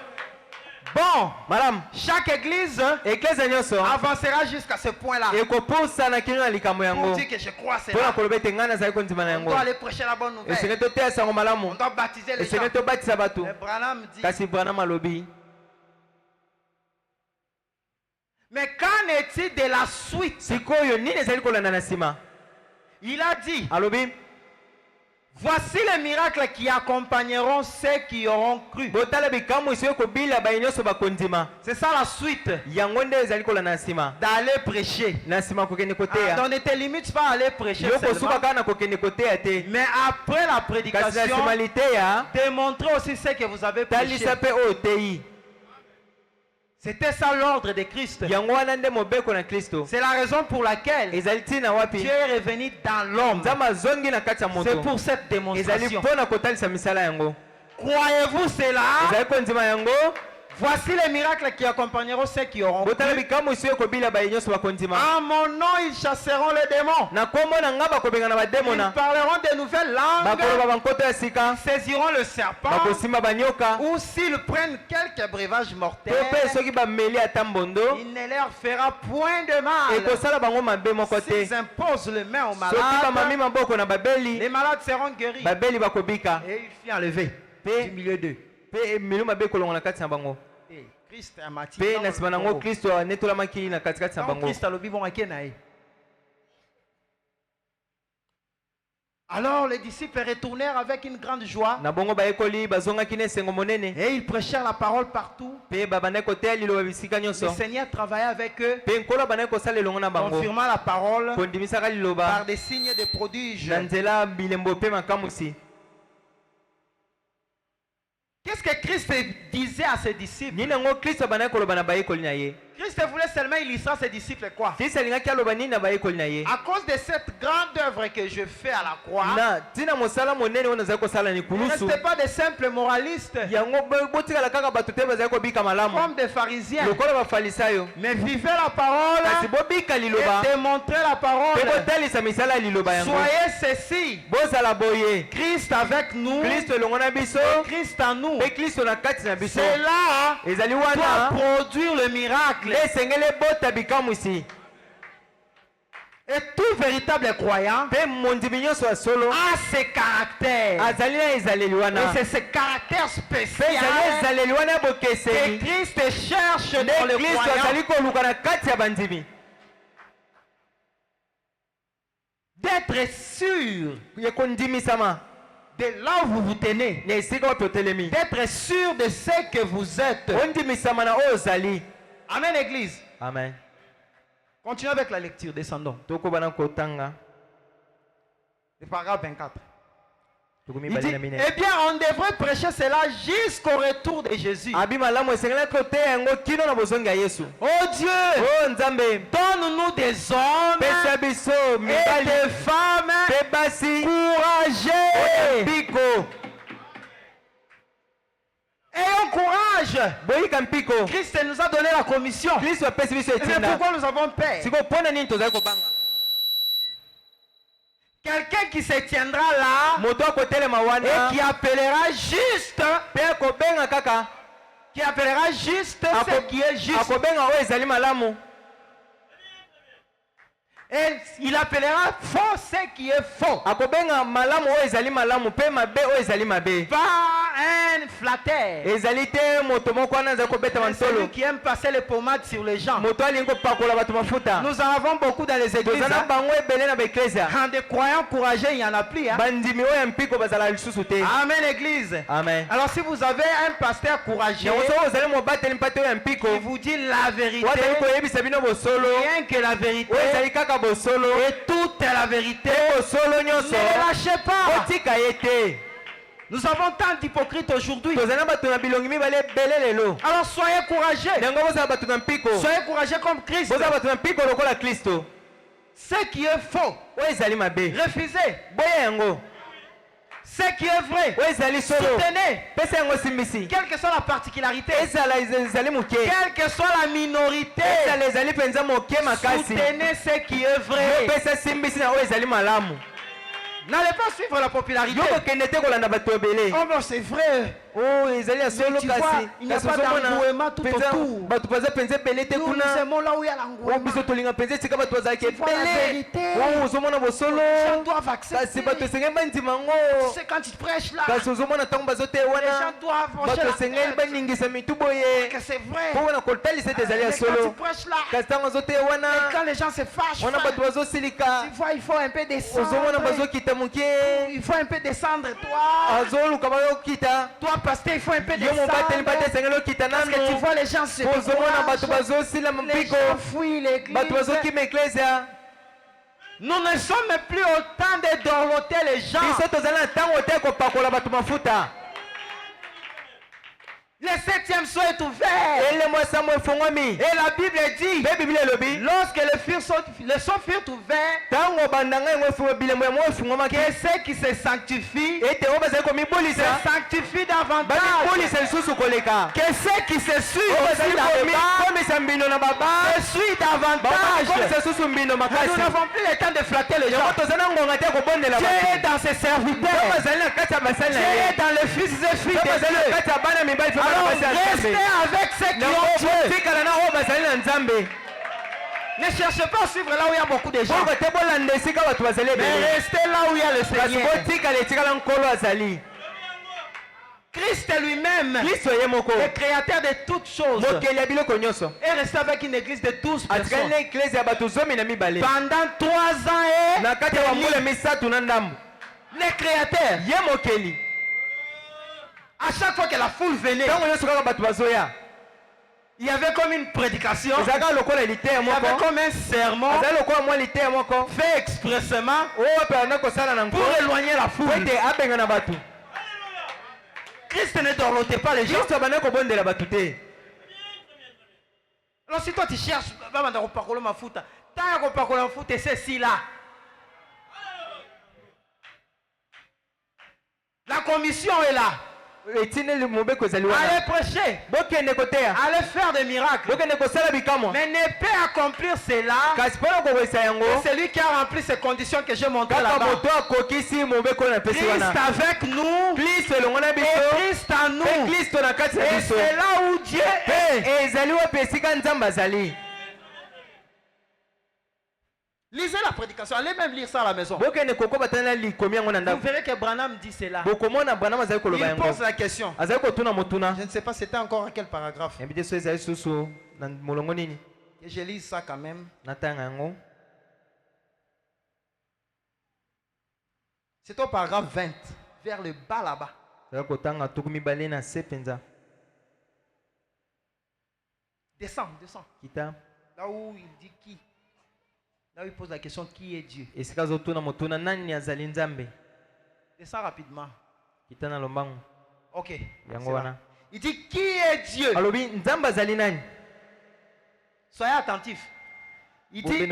Bon, malamu chaque église eklezia nyonso avancera jusqu'à ce point-là ekopusana kino na likambo pour yango dire que je crois mpona cela. koloba ete ngai nazali kondima na On yango doit aller prêcher la bonne nouvelle. esenge toteya sango malamu On doit baptiser les gens. esenge tobatisa bato Mais Branham dit, kasi branham alobi mais qu'en est-il de la suite? sikoyo nini ezali kolanda na nsima Il a dit, alobi voici les miracles qui accompagneront ceux qui auront cru. botala bikamwisi oyo kobila baye nyonso bakondima C'est ça la suite. yango nde ezali kolanda na nsima D'aller prêcher. na nsima kokende Ah, koteya donc ne te limite pas à aller prêcher yo seulement. kosuka kaka na kokende koteya te Mais après la kasi na prédication, nsima liteya démontrez aussi ce que vous avez prêché. talisa mpe oyo oteyi C'était ça l'ordre de Christ. yango wana nde mobeko na kristo C'est la raison pour laquelle ezali ntina wapi Dieu est revenu dans l'homme. nzambe azongi na kati ya C'est moto pour cette ezali démonstration. mpona kotalisa misala yango Croyez-vous cela? ezali kondima yango Voici les miracles qui accompagneront ceux qui auront botala cru. bikamwisi oyo kobila baye nyonso bakondima En mon nom, ils chasseront les démons. na kombo na nga bakobenga na Ils bademona parleront de nouvelles bakoloba langues. bankoto ya sika Saisiront le serpent. bakosimba banyoka Ou s'ils prennent quelques breuvages to mortels, mpe soki bameli ata mbondo il ne leur fera point de mal. ekosala bango mabe moko te S'ils imposent les mains aux soki bamami malades, maboko na babeli les malades seront guéris. babeli bakobika Et il fut enlevé Pe- du milieu d'eux. mpe milu mabe ekolongo na kati na bango Et Christ a mati. mpe na nsima nango kristo anetolamaki na katikati na Donc bango Christ a lobi bon akenae. Alors les disciples retournèrent avec une grande joie na bongo bayekoli bazongaki na esengo monene et ils prêchèrent la parole partout. mpe babandaki koteya liloba bisika Le nyonso Seigneur travaillait avec eux, mpe nkolo abandaki kosala elongo na bango confirmant la parole kondimisaka par liloba des signes et des prodiges. na nzela bilembo mpe makamwisi Qu'est-ce que Christ disait à ses disciples? nini yango kristo abandaki koloba na bayekoli na ye Christ voulait seulement illustrer à ses disciples quoi? kristo alingaki aloba nini na bayekoli na ye À cause de cette grande œuvre que je fais à la croix, na ntina mosala monene oyo nazali kosala na ne likulusu restez pas des simples moralistes yango botikala kaka bato te bazali kobika malamu comme des pharisiens, lokola bafalisayo mais vivez la parole kasi bobika liloba et démontrez la mpe parole. botalisa misala ya liloba yango Soyez ceci, bozala boye Christ avec nous, kristo elongo na biso Christ en nous. mpe kristo na kati na biso Cela ezali doit wana produire le miracle. esengeli ebota bikamwisi Et tout véritable croyant mpe mondimi nyonso ya solo a ses caractères. azali na ezaleli Et wana c'est ce caractère mpe ezali spécial ezaleli wana ya que bokeseni Christ cherche nde dans le kristo croyant. azali koluka na kati ya bandimi D'être sûr ya kondimisama de là où vous vous tenez. na esika wapi otelemi D'être sûr de ce que vous êtes. ondimisama na oyo ozali Amen, Église. amen Continuons avec la lecture. Descendons. tokobana kotanga Le paragraphe 24. tokumi Il bali dit, na mine eh bien, on devrait prêcher cela jusqu'au retour de Jésus. abi malamu esengelaki koteya yango kino na bozongi ya yesu Oh Dieu, o nzambe donne-nous des hommes pesa biso et mibali des femmes mpe basi courageux. mpiko Ayons courage. boyika mpiko Christ nous a donné la commission. kristo apesi biso Et c'est etinda pourquoi nous avons peur. sikoyo mpo na nini tozali kobanga Quelqu'un qui se tiendra là moto akotelema et wana qui appellera juste, mpe akobenga kaka qui appellera juste ce qui est juste. akobenga oyo ezali malamu Et il appellera faux ce qui est faux. akobenga malamu oyo ezali malamu mpe mabe oyo ezali mabe Pas un flatteur. ezali te moto moko wana azali kobeta C'est celui mantolo qui aime passer les pommades sur les gens. moto alingi kopakola bato mafuta Nous en avons beaucoup dans les églises. toza na bango ebele na baeklesia Quand des croyants courageux, il n'y en a plus. Hein? bandimi oyo ya mpiko bazala lisusu te Amen, Église. amen Alors si vous avez un pasteur courageux yango soki ozali mobateli mpate oyo ya mpiko qui vous dit la vérité, watali koyebisa bino bosolo rien que la vérité oyo ezali kaka bosolo et toute la vérité, bosolo ne nyonso le lâchez pas. kotika ye te Nous avons tant d'hypocrites aujourd'hui. Alors soyez courageux. Soyez courageux comme Christ. Ce qui est faux, refusez. Ce qui est vrai, soutenez. Quelle que soit la particularité, quelle que soit la minorité, soutenez ce qui est vrai. N'allez pas suivre la popularité. Oh bon, c'est vrai. Oh, ils allaient à solo il n'y a pas d'engouement tout autour. Nous aimons là où il y a l'engouement. Tu vois la vérité. Les gens doivent accepter. C'est quand tu prêches là. Les gens doivent que c'est vrai. Mais quand tu prêches là. Et quand les gens se fâchent, tu vois, il faut un peu descendre. Il faut un peu descendre, toi. Toi, pasteur, il faut un peu descendre. Parce que tu vois les gens se découragent. Les gens fuient l'église. Nous ne sommes plus au temps de dorloter les gens. Le 7e soir est ouvert. Et la Bible dit, lorsque les soins furent ouverts, que ceux qui se sanctifient se sanctifient davantage. Que ceux qui se suivent aussi se suivent davantage. Nous n'avons plus le temps de flatter les gens. Dieu est dans ses serviteurs. Dieu est dans les fils et filles de Dieu. Alors restez avec ceux qui ont Dieu. Ne cherchez pas à suivre là où il y a beaucoup de gens. Mais restez là où il y a le Seigneur. Christ lui-même, le créateur de toutes choses, est resté avec une église de 12 personnes. Pendant 3 ans et le créateur, à chaque fois que la foule venait, il y avait comme une prédication, il y avait comme un sermon fait expressément pour éloigner la foule. Christ ne dorlotait pas les gens. Alors si toi tu cherches, c'est ci là. La commission est là. Allez prêcher, allez faire des miracles, mais ne peut accomplir cela que celui qui a rempli ces conditions que j'ai montrées là-bas. Christ avec nous, et Christ en nous, et c'est là où Dieu est. Lisez la prédication, allez même lire ça à la maison. Vous verrez que Branham dit cela. Il pose la question. Je ne sais pas c'était encore à quel paragraphe. Que je lise ça quand même. C'est au paragraphe 20, vers le bas là-bas. Descends. Là où il dit qui. Là où il pose la question, qui est Dieu? Descends rapidement. Ok. Il dit, qui est Dieu? Soyez attentifs. Il dit,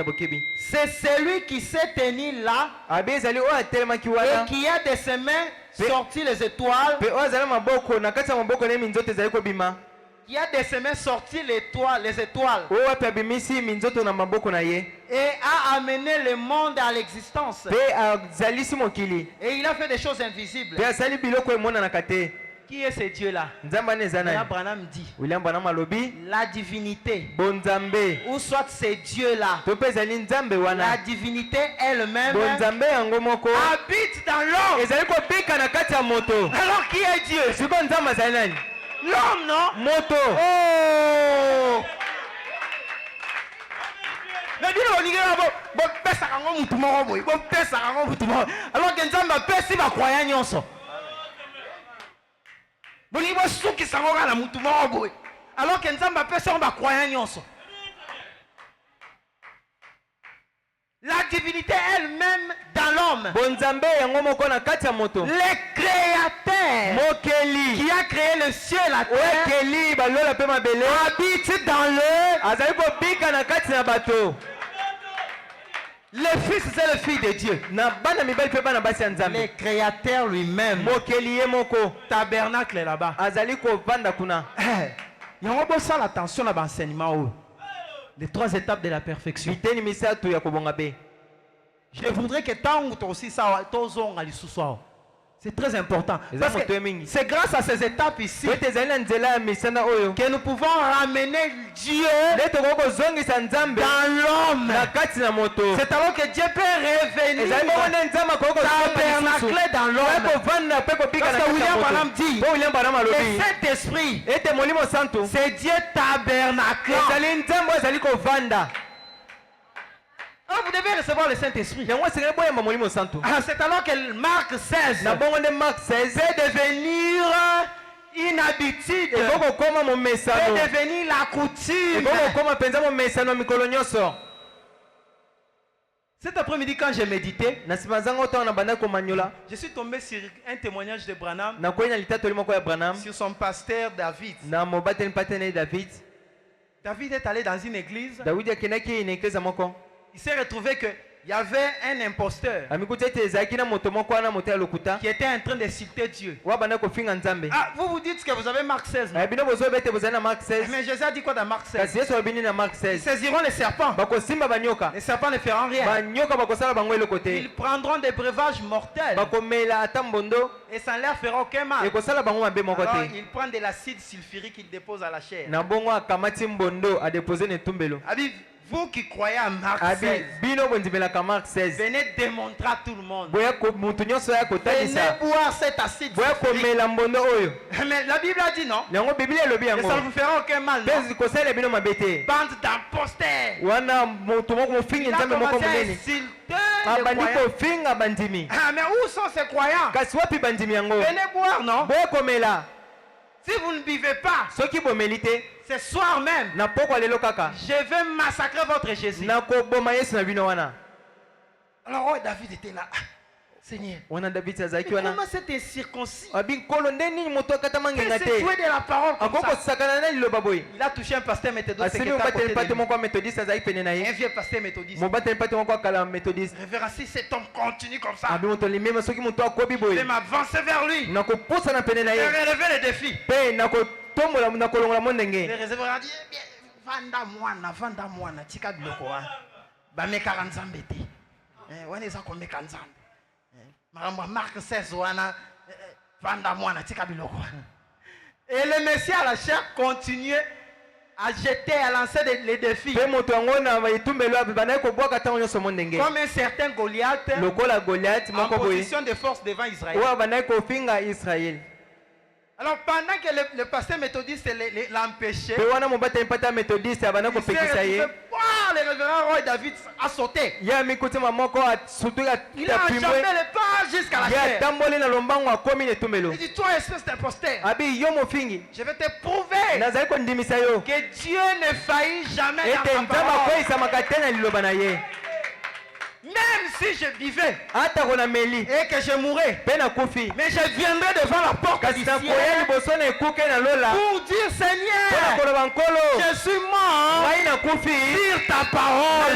c'est celui qui s'est tenu là et qui a de ses mains sorti les étoiles. Qui a de ses mains sorti les étoiles et a amené le monde à l'existence. Et il a fait des choses invisibles. Qui est ce Dieu-là? Branham dit la divinité, ou soit c'est Dieu-là, la divinité elle-même habite dans l'homme. Alors qui est Dieu? L'homme, non? Moto. Oh! Mais dis-le, alors que Nzamba pesi ba croyant nyonso. Bolibo suki sangoka na mutu moko boy. Alors que Nzamba pesi ba croyant nyonso. La divinité elle-même dans l'homme. l'homme. Le créateur qui a créé le ciel et la terre habite dans le. Le fils, c'est le fils de Dieu. Le créateur lui-même. Tabernacle est là-bas. Il y a besoin l'attention à l'enseignement. Les 3 étapes de la perfection. Je voudrais que tant que aussi ça, c'est très important. Parce que c'est grâce à ces étapes ici que nous pouvons ramener Dieu dans l'homme. C'est alors que Dieu peut revenir tabernacler dans l'homme. Parce que William Branham dit, le Saint-Esprit, c'est Dieu tabernaclant. Alors vous devez recevoir le Saint-Esprit. C'est alors que Marc 16 c'est devenir une habitude. C'est devenir la coutume. Cet après-midi quand j'ai médité, je suis tombé sur un témoignage de Branham sur son pasteur David. David est allé dans une église. Il s'est retrouvé qu'il y avait un imposteur qui était en train d'insulter Dieu. Ah, vous vous dites que vous avez Marc 16. Mais Jésus a dit quoi dans Marc 16? Ils saisiront les serpents. Les serpents ne feront rien. Ils prendront des breuvages mortels. Et ça ne leur fera aucun mal. Alors ils prennent de l'acide sulfurique qu'ils déposent à la chair. Vous qui croyez à Marc 16, venez démontrer à tout le monde. Venez boire cet acide. Mais la Bible a dit non. Et ça ne vous fera aucun mal. Bande d'imposteurs. Il a commencé à insulter les croyants. Mais où sont ces croyants? Venez boire, non? Si vous ne buvez pas, ce soir même, je vais massacrer votre Jésus. Alors, David était là. Seigneur, comment c'était circoncis? Qu'est-ce que tu es de la parole comme ça? Il a touché un pasteur méthodiste. Un vieux pasteur méthodiste. Révérend, si cet homme continue comme ça, je vais m'avancer vers lui. Je vais relever le défi. Le réservoir a dit, vanda mwana, tika biloko wa. Ba meka nzambe te. Wana eza ko meka nzambe. Marc 16 wana vanda mwana tika biloko wa. Et le Messie à la chair continuait à jeter, à lancer les défis. Comme un certain Goliath en position de force devant Israël. Alors pendant que le pasteur méthodiste l'empêchait, le révérend Roy David a sauté. Il a enjambé le pas jusqu'à la chair. Il dit, toi espèce d'imposteur, je vais te prouver que Dieu ne faillit jamais dans ta parole. Même si je vivais et que je mourrais, mais je viendrai devant la porte du ciel pour dire, Seigneur, je suis mort sur ta parole.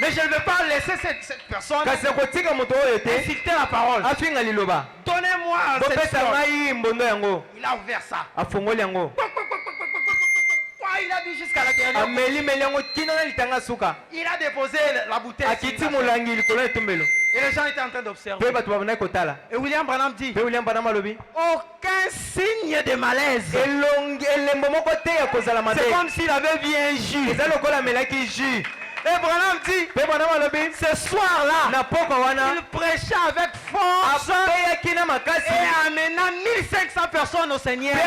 Mais je ne veux pas laisser cette personne insulter la parole. Donnez-moi cette parole. Il a ouvert ça. Il a dit jusqu'à la dernière. Il a déposé la bouteille. Et les gens étaient en train d'observer. Et William Branham dit, aucun signe de malaise. C'est comme s'il avait bien jus. Et Branham dit, ce soir-là, il prêchait avec force et amenant 1500 personnes au Seigneur. Et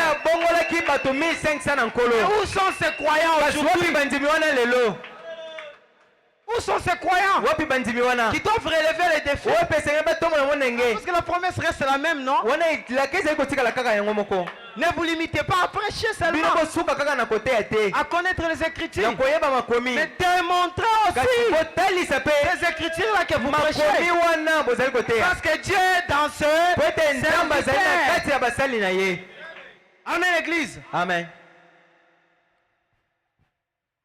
où sont ces croyants aujourd'hui? Où sont ces croyants qui doivent relever les défis? Parce que la promesse reste la même, non? Ne vous limitez pas à prêcher seulement, à connaître les Écritures, mais démontrez aussi les Écritures là que vous prêchez. Parce que Dieu est dans ce serviteur. Amen, Église. Amen.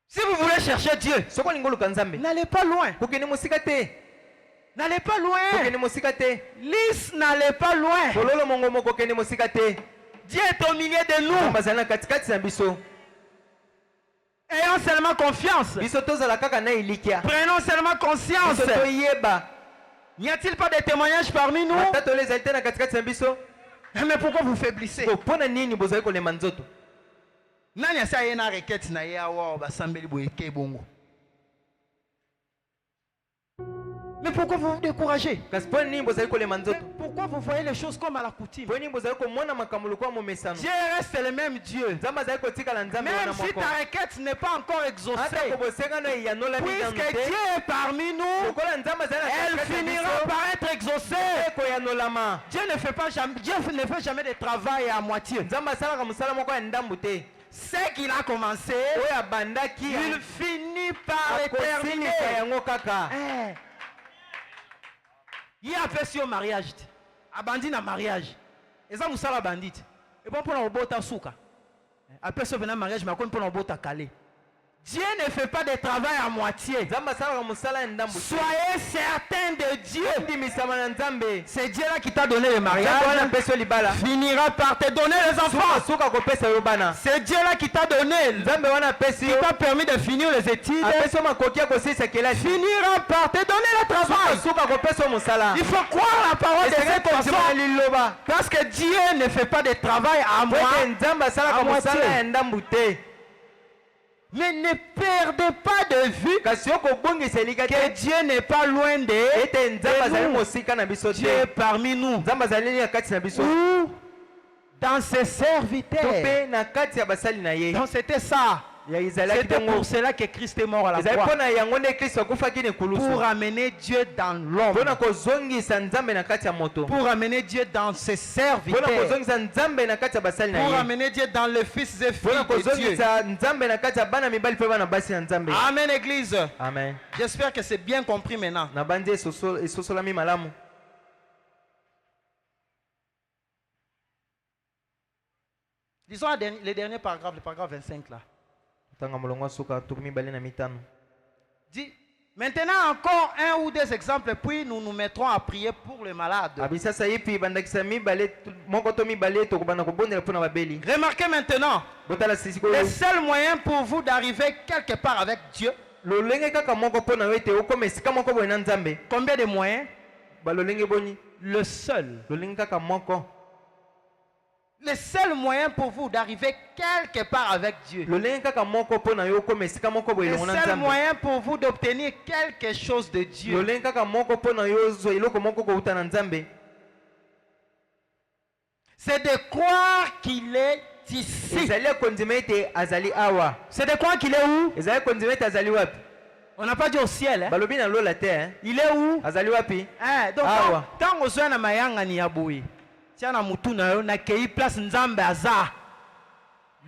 Si vous voulez chercher Dieu, n'allez pas loin. N'allez pas loin. Lys n'allez pas loin. Dieu est au milieu de nous. Ayons seulement confiance. Prenons seulement conscience. N'y a-t-il pas de témoignages parmi nous? Mais pourquoi vous faiblissez? Nani asa na requête na ya wa basambeli boyeke bongo. Mais pourquoi vous vous découragez? Pourquoi vous voyez les choses comme à la coutume? Dieu reste le même Dieu. Même si ta requête n'est pas encore exaucée, puisque Dieu est parmi nous, elle finira par être exaucée. Dieu ne fait jamais de travail à moitié. Ce qu'il a commencé, il finit par le terminer. Il y a fait au mariage. Abandit na mariage. Et ça, nous bandit. Et bon, pour le bota souka. Après ce mariage, mais pour le bota calé. Dieu ne fait pas de travail à moitié. Soyez certain de Dieu. C'est Dieu là qui t'a donné le mariage. Finira par te donner les enfants. C'est Dieu là qui t'a donné. Qui t'a permis de finir les études. Finira par te donner le travail. Il faut croire la parole de cette personne. Parce que Dieu ne fait pas de travail à moitié. Mais ne perdez pas de vue que Dieu n'est pas loin de nous. Dieu est parmi nous. Ou dans ses serviteurs. Donc c'était ça. C'était pour cela que Christ est mort à la croix. Pour amener Dieu dans l'homme. Pour amener Dieu dans ses serviteurs. Pour amener Dieu dans le Fils et Filles de Dieu. Amen, Église. Amen. J'espère que c'est bien compris maintenant. Disons les derniers paragraphes, le paragraphe 25 là. Dit, maintenant encore un ou deux exemples, puis nous nous mettrons à prier pour les malades. Remarquez maintenant, le seul moyen pour vous d'arriver quelque part avec Dieu, combien de moyens? Le seul. Le seul moyen pour vous d'arriver quelque part avec Dieu. Le seul moyen pour vous d'obtenir quelque chose de Dieu. C'est de croire qu'il est ici. C'est de croire qu'il est où? On n'a pas dit au ciel. Hein? Il est où? Donc quand on soit dans Mayanga Niyaboui.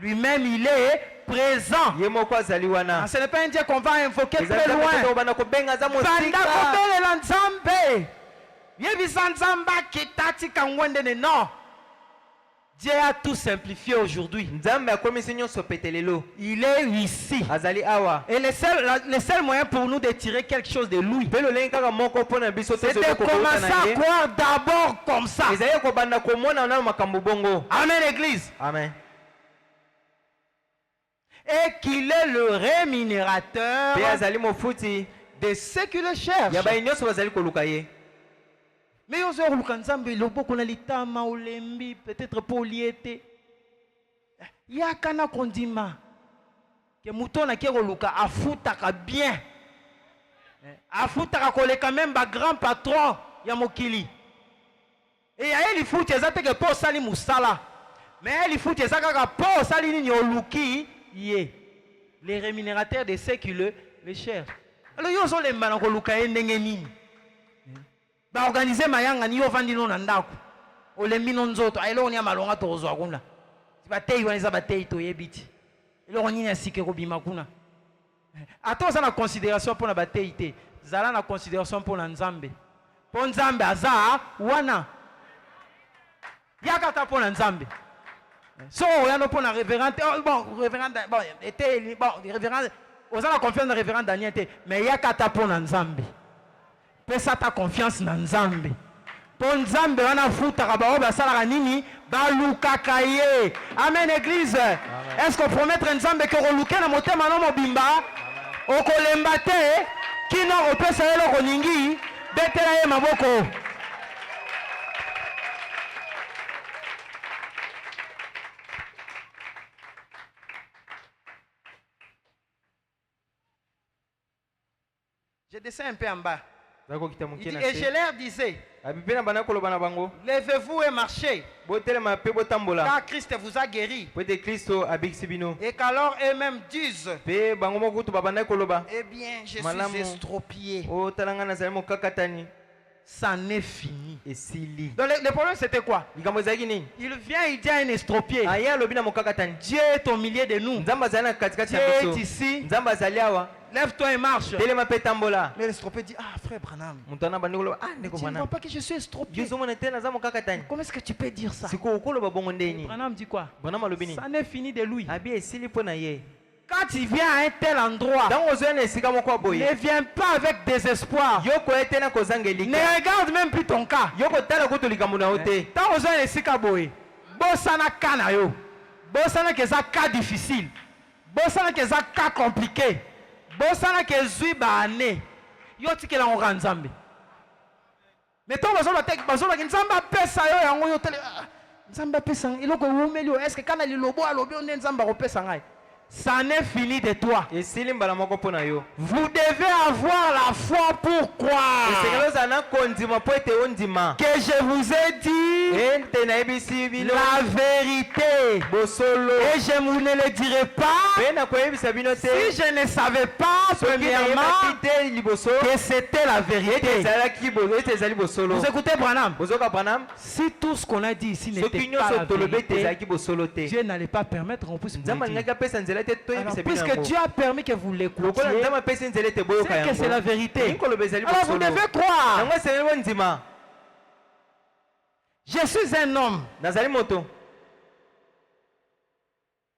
Lui-même il est présent. Ce n'est pas un Dieu qu'on va invoquer très loin. Non. Dieu a tout simplifié aujourd'hui. Il est ici. Et le seul moyen pour nous de tirer quelque chose de lui, c'est de commencer à croire d'abord comme ça. Amen, Église. Amen. Et qu'il est le rémunérateur de ceux qui le cherchent. Mais on se peut-être pour l'yété. Il y a kana kondima que mouton a qui roluka afutaka bien. Afutaka koleka même ba grand patron ya mokili. Et ya il faut que ça te que pour sali musala. Mais il faut que ça kaka pour sali ni oluki yé. Les rémunérateurs de ceux qui le cherchent. Alors yo sont les malako luka ndenge nini. Ba organiser mayanga ni yo vandi no ndako. Olembi no nzoto ayelo ni amalonga tozwa kuna. batei wana eza batei toyebi ti eloko nini asike kobima kuna ata oza na considération mpo na batei te zala na considération mpo na nzambe mpo nzambe aza wana yaka ata mpo na nzambe so oyano mpo na révérend bon révérend bon eteli bon révérend oza na confiance na révérend Daniel te mais yaka ata mpo na nzambe pesa ta confiance na nzambe mpo nzambe wana futaka bao basalaka nini balukaka ye amen église est-ce que promettre nzambe ke koluke na motema no mobimba okolemba te kino opesa ye eloko ningi betela ye maboko je descends un peu en bas. Il dit, et je leur disais, levez-vous et marchez, car Christ vous a guéri. Et qu'alors eux-mêmes disent, eh bien, je suis estropié. Ça n'est fini. Donc le problème c'était quoi? Il vient, il dit à un estropié, Dieu est au milieu de nous. Dieu est ici. Lève-toi et marche. Mais l'estropié dit, ah frère Branham, tu ne vois pas que je suis estropié. Comment est-ce que tu peux dire ça? Branham dit quoi? Ça n'est fini de lui. Quand il vient à un tel endroit, ne viens pas avec désespoir. Ne regarde même plus ton cas. Tant aux gens ici kaboé, bosana kana yo, bosana que ça cas difficile, bosana que ça cas compliqué, bosana que zui baane, yo tike la onga nzambe. Mais tant bazola tek bazola nzamba pesa yo yango yo tele, nzamba pesa, iloko wumeli est-ce que kana lilobo alobi on nzamba ko pesa ngai? Ça n'est fini de toi. Vous devez avoir la foi pour croire que je vous ai dit la vérité. Et je ne le dirai pas si je ne savais pas premièrement que c'était la vérité. Vous écoutez Branham? Si tout ce qu'on a dit ici n'était pas la vérité, Dieu n'allait pas permettre qu'on puisse vous dire. Alors, puisque Dieu a permis que vous l'écoutiez, c'est que c'est la vérité. Alors vous devez croire. Je suis un homme.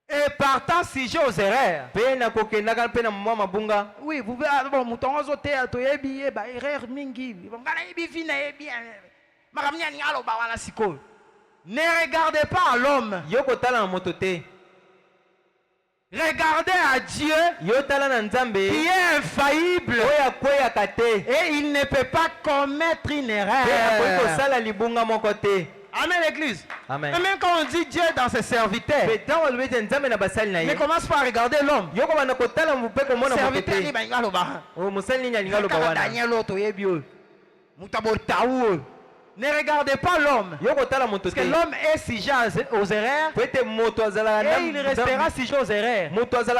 Et partant si j'ai aux erreurs. Oui, vous pouvez ne regardez pas à l'homme. Regardez à Dieu qui est infaillible et il ne peut pas commettre une erreur. Amen l'église. Amen. Et même quand on dit Dieu dans ses serviteurs, mais commence pas à regarder l'homme. Ne regardez pas l'homme. Parce que l'homme est sujet aux erreurs. Et il restera sujet aux erreurs. Regardez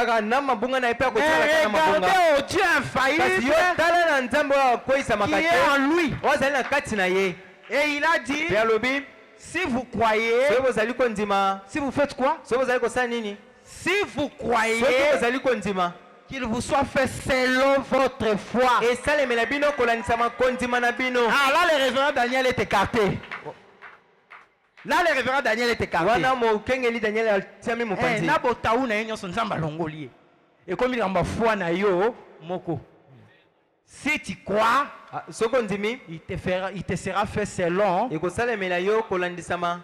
au Dieu infaillible qui est en lui. Et il a dit, si vous croyez, si vous faites quoi? Si vous croyez qu'il vous soit fait selon votre foi. Ah là le révérend Daniel est écarté. Là le révérend Daniel est écarté. Et comme il a foi na yo moko. Si tu crois, il te sera fait selon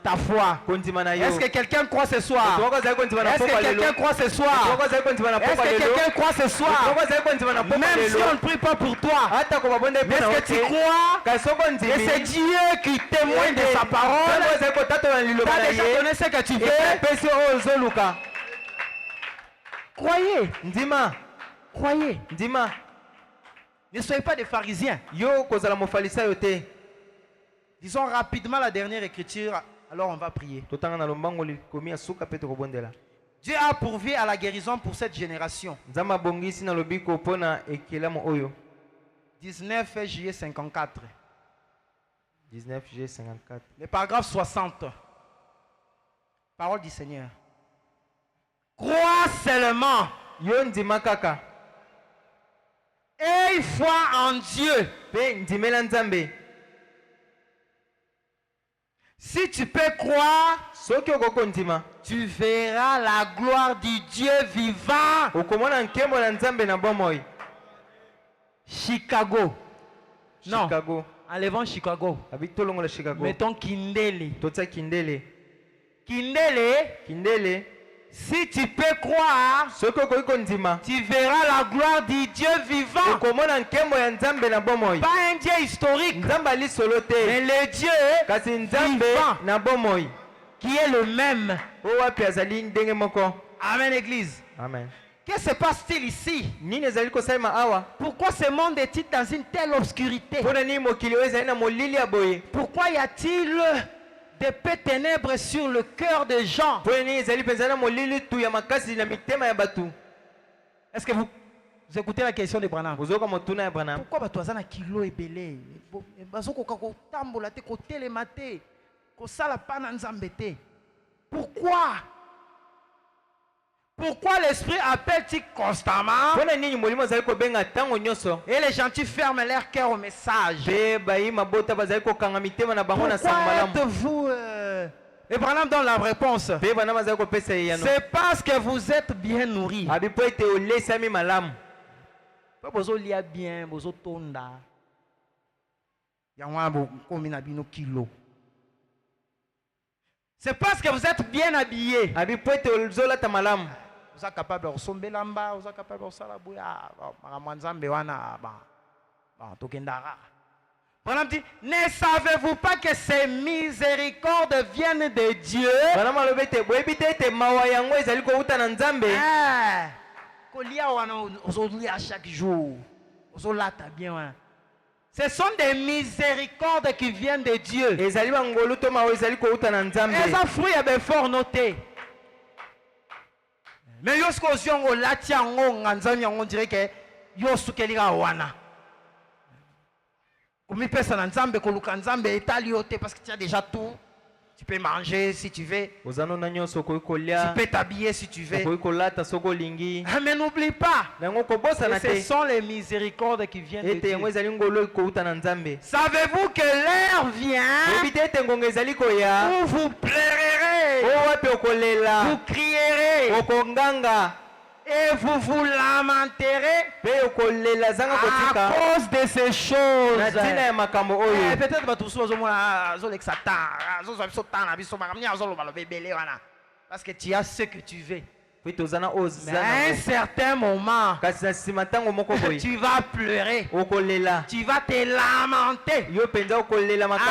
ta foi. Est-ce que quelqu'un croit ce soir? Est-ce que quelqu'un croit ce soir? Est-ce que quelqu'un croit ce soir? Même si on ne prie pas pour toi, est-ce que tu crois que c'est Dieu qui témoigne de sa parole? Tu as déjà donné ce que tu veux? Croyez. Croyez. Ne soyez pas des pharisiens. Disons rapidement la dernière écriture, alors on va prier. Dieu a pourvu à la guérison pour cette génération. 19 juillet 54. 19 juillet 54. Le paragraphe 60. Parole du Seigneur. Crois seulement. Yo ndima kaka. Et foi en Dieu. Pe ndimela nzambe. Si tu peux croire, soki okoko ndima, tu verras la gloire du Dieu vivant. Okomona nkembo na nzambe na bomoi. Chicago. Non. Chicago. Enlevons Chicago. Abitolongo la Chicago. Mettons Kindele. Totsa Kindele. Kindele. Kindele. Si tu peux croire, tu verras la gloire du Dieu vivant. Pas un Dieu historique, mais le Dieu vivant, qui est le même. Amen, Église. Amen. Qu'est-ce qui se passe-t-il ici? Pourquoi ce monde est-il dans une telle obscurité? Pourquoi y a-t-il des paix ténèbres sur le cœur des gens? Est-ce que vous écoutez la question de Branham? Pourquoi tu as un kilo et belé? Pourquoi? Pourquoi l'esprit appelle-t-il constamment? Et les gentils ferment leur cœur au message. Pourquoi êtes-vous Et Branham donne la réponse. C'est parce que vous êtes bien nourris. C'est parce que vous êtes bien habillés. Vous êtes capable de ressembler là-bas, vous êtes capable de ressembler là-bas. Branham dit, ne savez-vous pas que ces miséricordes viennent de Dieu? Chaque jour. Ce sont des miséricordes qui viennent de Dieu. Et ça fruit est fort noté. Mais lorsque on dirait que parce que tu as déjà tout. Tu peux manger si tu veux. Tu peux t'habiller si tu veux. Mais n'oublie pas. Ce sont les miséricordes qui viennent de Dieu. Savez-vous que l'heure vient où vous pleurerez, vous crierez et vous vous lamenterez à cause de ces choses. Peut-être que tous parce que tu as ce que tu veux. Mais à un certain moment, tu vas pleurer, tu vas te lamenter à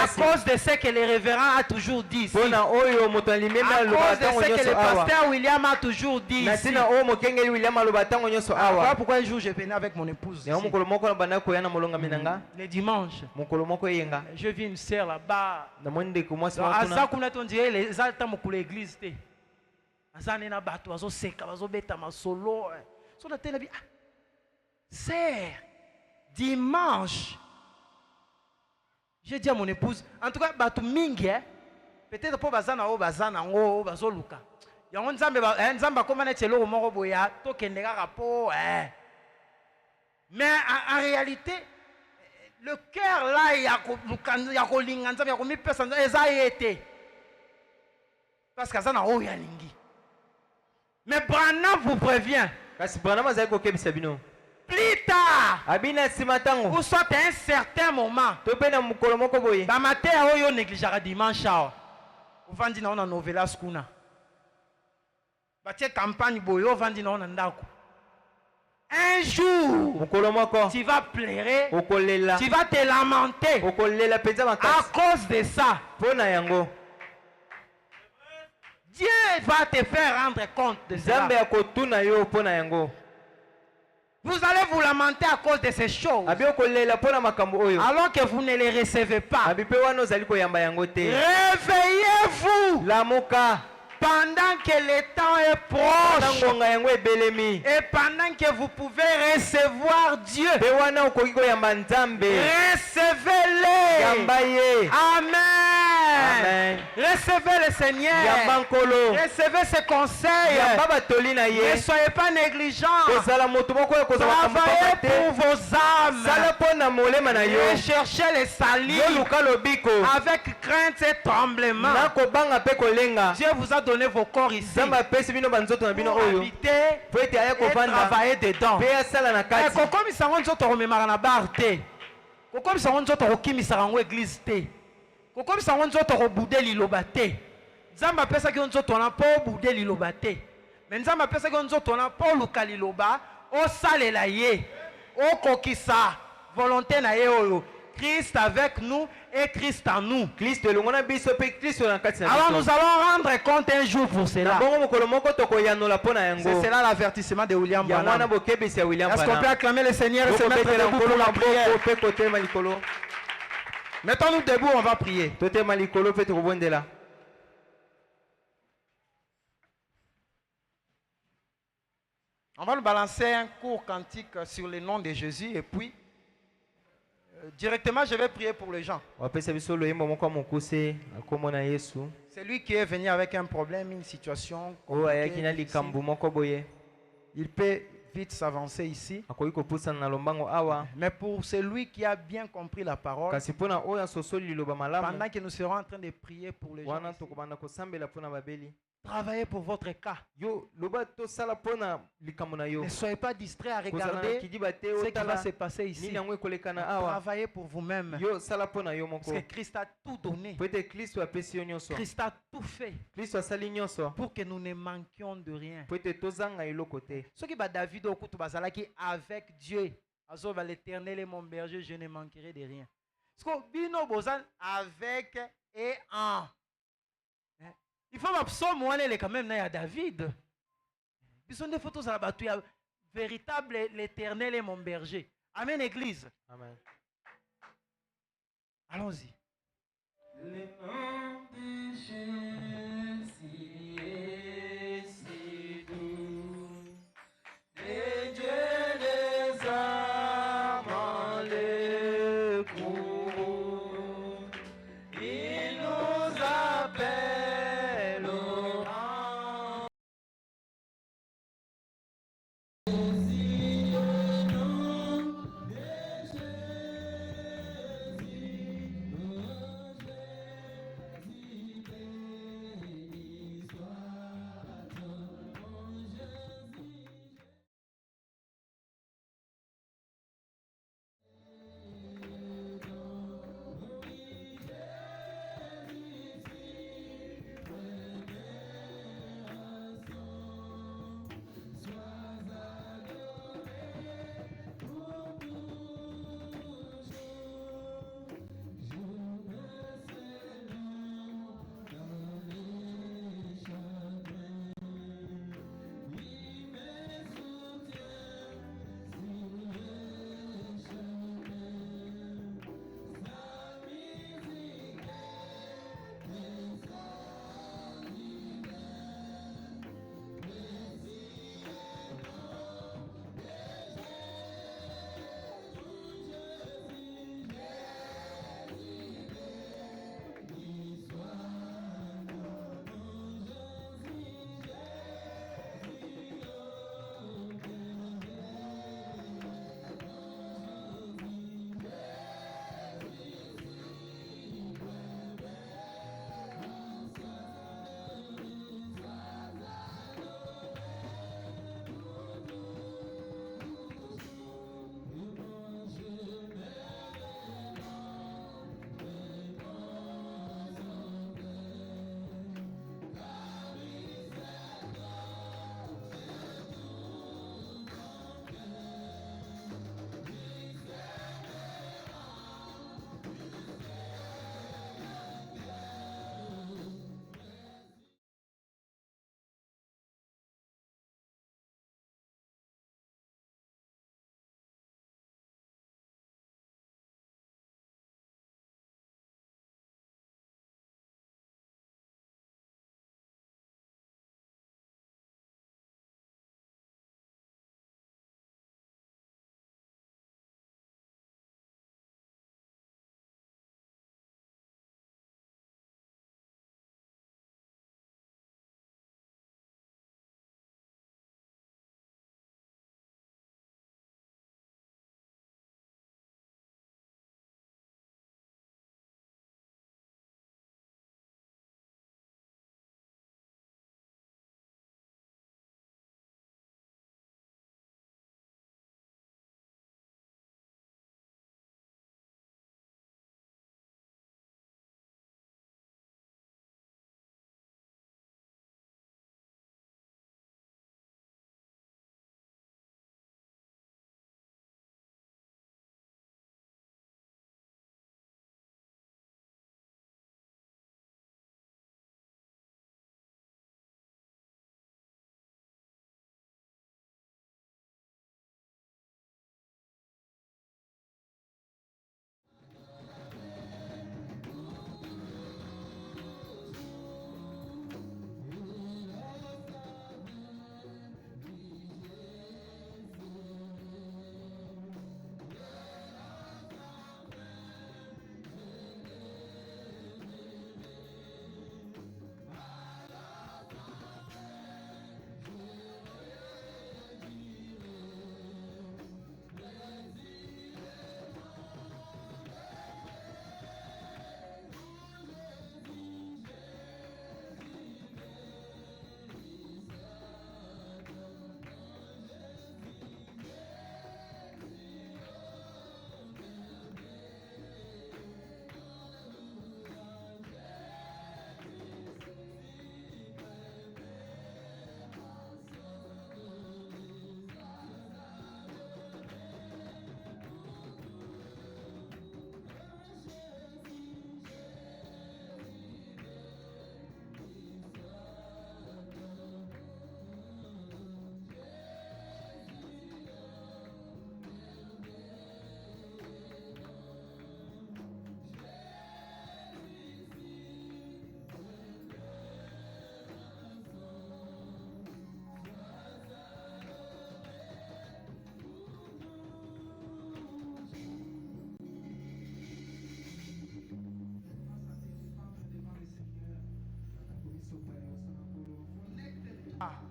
cause de ce que le révérend a toujours dit ici, à cause de ce que le pasteur William a toujours dit ici. Voilà pourquoi un jour je venais avec mon épouse ici. Le dimanche, je vis une sœur là-bas. À ça qu'on dirait les altars pour l'église. C'est dimanche. J'ai dit à mon épouse, en tout cas, peut-être pour bazana o bazana ngo bazoluka. Ya nzamba comment est le moko boya to kendeka rapport. Mais en réalité, le cœur là il y a kolinga nzamba ya komi personne eza été. Parce que ça na o ya lingi. Mais Branham vous prévient. Plus tard, ou soit à un certain moment, dans ma terre, on négligera dimanche. On va dire na novela skuna. Batie campagne boyo, on dire na ndako. Un jour, tu vas pleurer, tu vas te lamenter à cause de ça. Dieu va te faire rendre compte de ça. Vous allez vous lamenter à cause de ces choses. Alors que vous ne les recevez pas. Réveillez-vous. Pendant que le temps est proche. Et pendant que vous pouvez recevoir Dieu. Recevez-le. Amen. Amen. Recevez le Seigneur. Recevez ses conseils. Ne soyez pas négligents. Travaillez pour vos âmes. Et cherchez les salis avec crainte et tremblement. Dieu vous a donné vos corps ici pour habiter et travailler dedans. Kokomisa ngo nzoto komemaka na bar te. Kokomisa ngo nzoto kokimisaka ngo église te. Kokomisa ngo nzoto kobude liloba te. Nzambe apesaki yo nzoto na mpo obude liloba te. Me Nzambe apesaki yo nzoto na mpo oluka liloba osalela ye. Okokisa volonté na ye oyo. Christ avec nous et Christ en nous. Alors nous allons rendre compte un jour pour cela. C'est cela l'avertissement de William Branham. Est-ce qu'on peut acclamer le Seigneur et se mettre debout pour la prière? Mettons-nous debout, on va prier. On va nous balancer un court cantique sur le nom de Jésus et puis directement, je vais prier pour les gens. C'est lui qui est venu avec un problème, une situation. Il peut vite s'avancer ici. Mais pour celui qui a bien compris la parole, pendant que nous serons en train de prier pour les gens ici, travaillez pour votre cas. Ne soyez pas distraits à regarder ce qui va se passer ici. Travaillez pour vous-même. Parce que Christ a tout donné. Christ a tout fait pour que nous ne manquions de rien. Ce qui va David au couteau bazalaki avec Dieu. L'Éternel est mon berger, je ne manquerai de rien. Ce que bino bozan avec et en. Il faut que quand même à David. Ils sont des photos à la bataille. Véritable, l'Éternel est mon berger. Amen, Église. Amen. Allons-y. Le nom de Jésus est si doux. Et Dieu des âmes en l'écoute. Il nous appelle.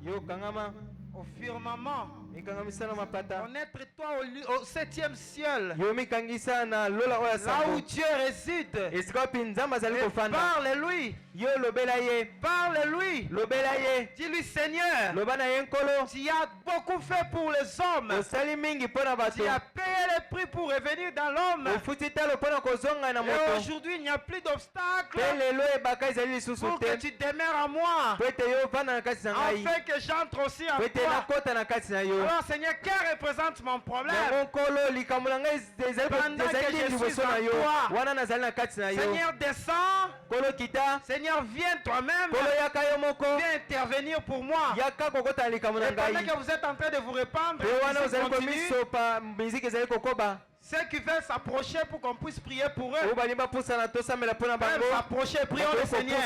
Yo kangama. Au firmament. Connaître toi au 7e ciel. Là où Dieu réside. Parle-lui. Parle-lui. Dis-lui Seigneur. Tu as beaucoup fait pour les hommes. Tu as payé le prix pour revenir dans l'homme. Et aujourd'hui il n'y a plus d'obstacle. Pour que tu demeures en moi. Afin que j'entre aussi en toi. Alors Seigneur, quel représente mon problème? Pendant que je suis en toi. Seigneur, descends. Seigneur, viens toi-même. Viens intervenir pour moi. Et pendant que vous êtes en train de vous répandre, ceux qui veulent s'approcher pour qu'on puisse prier pour eux. S'approcher, prions le Seigneur.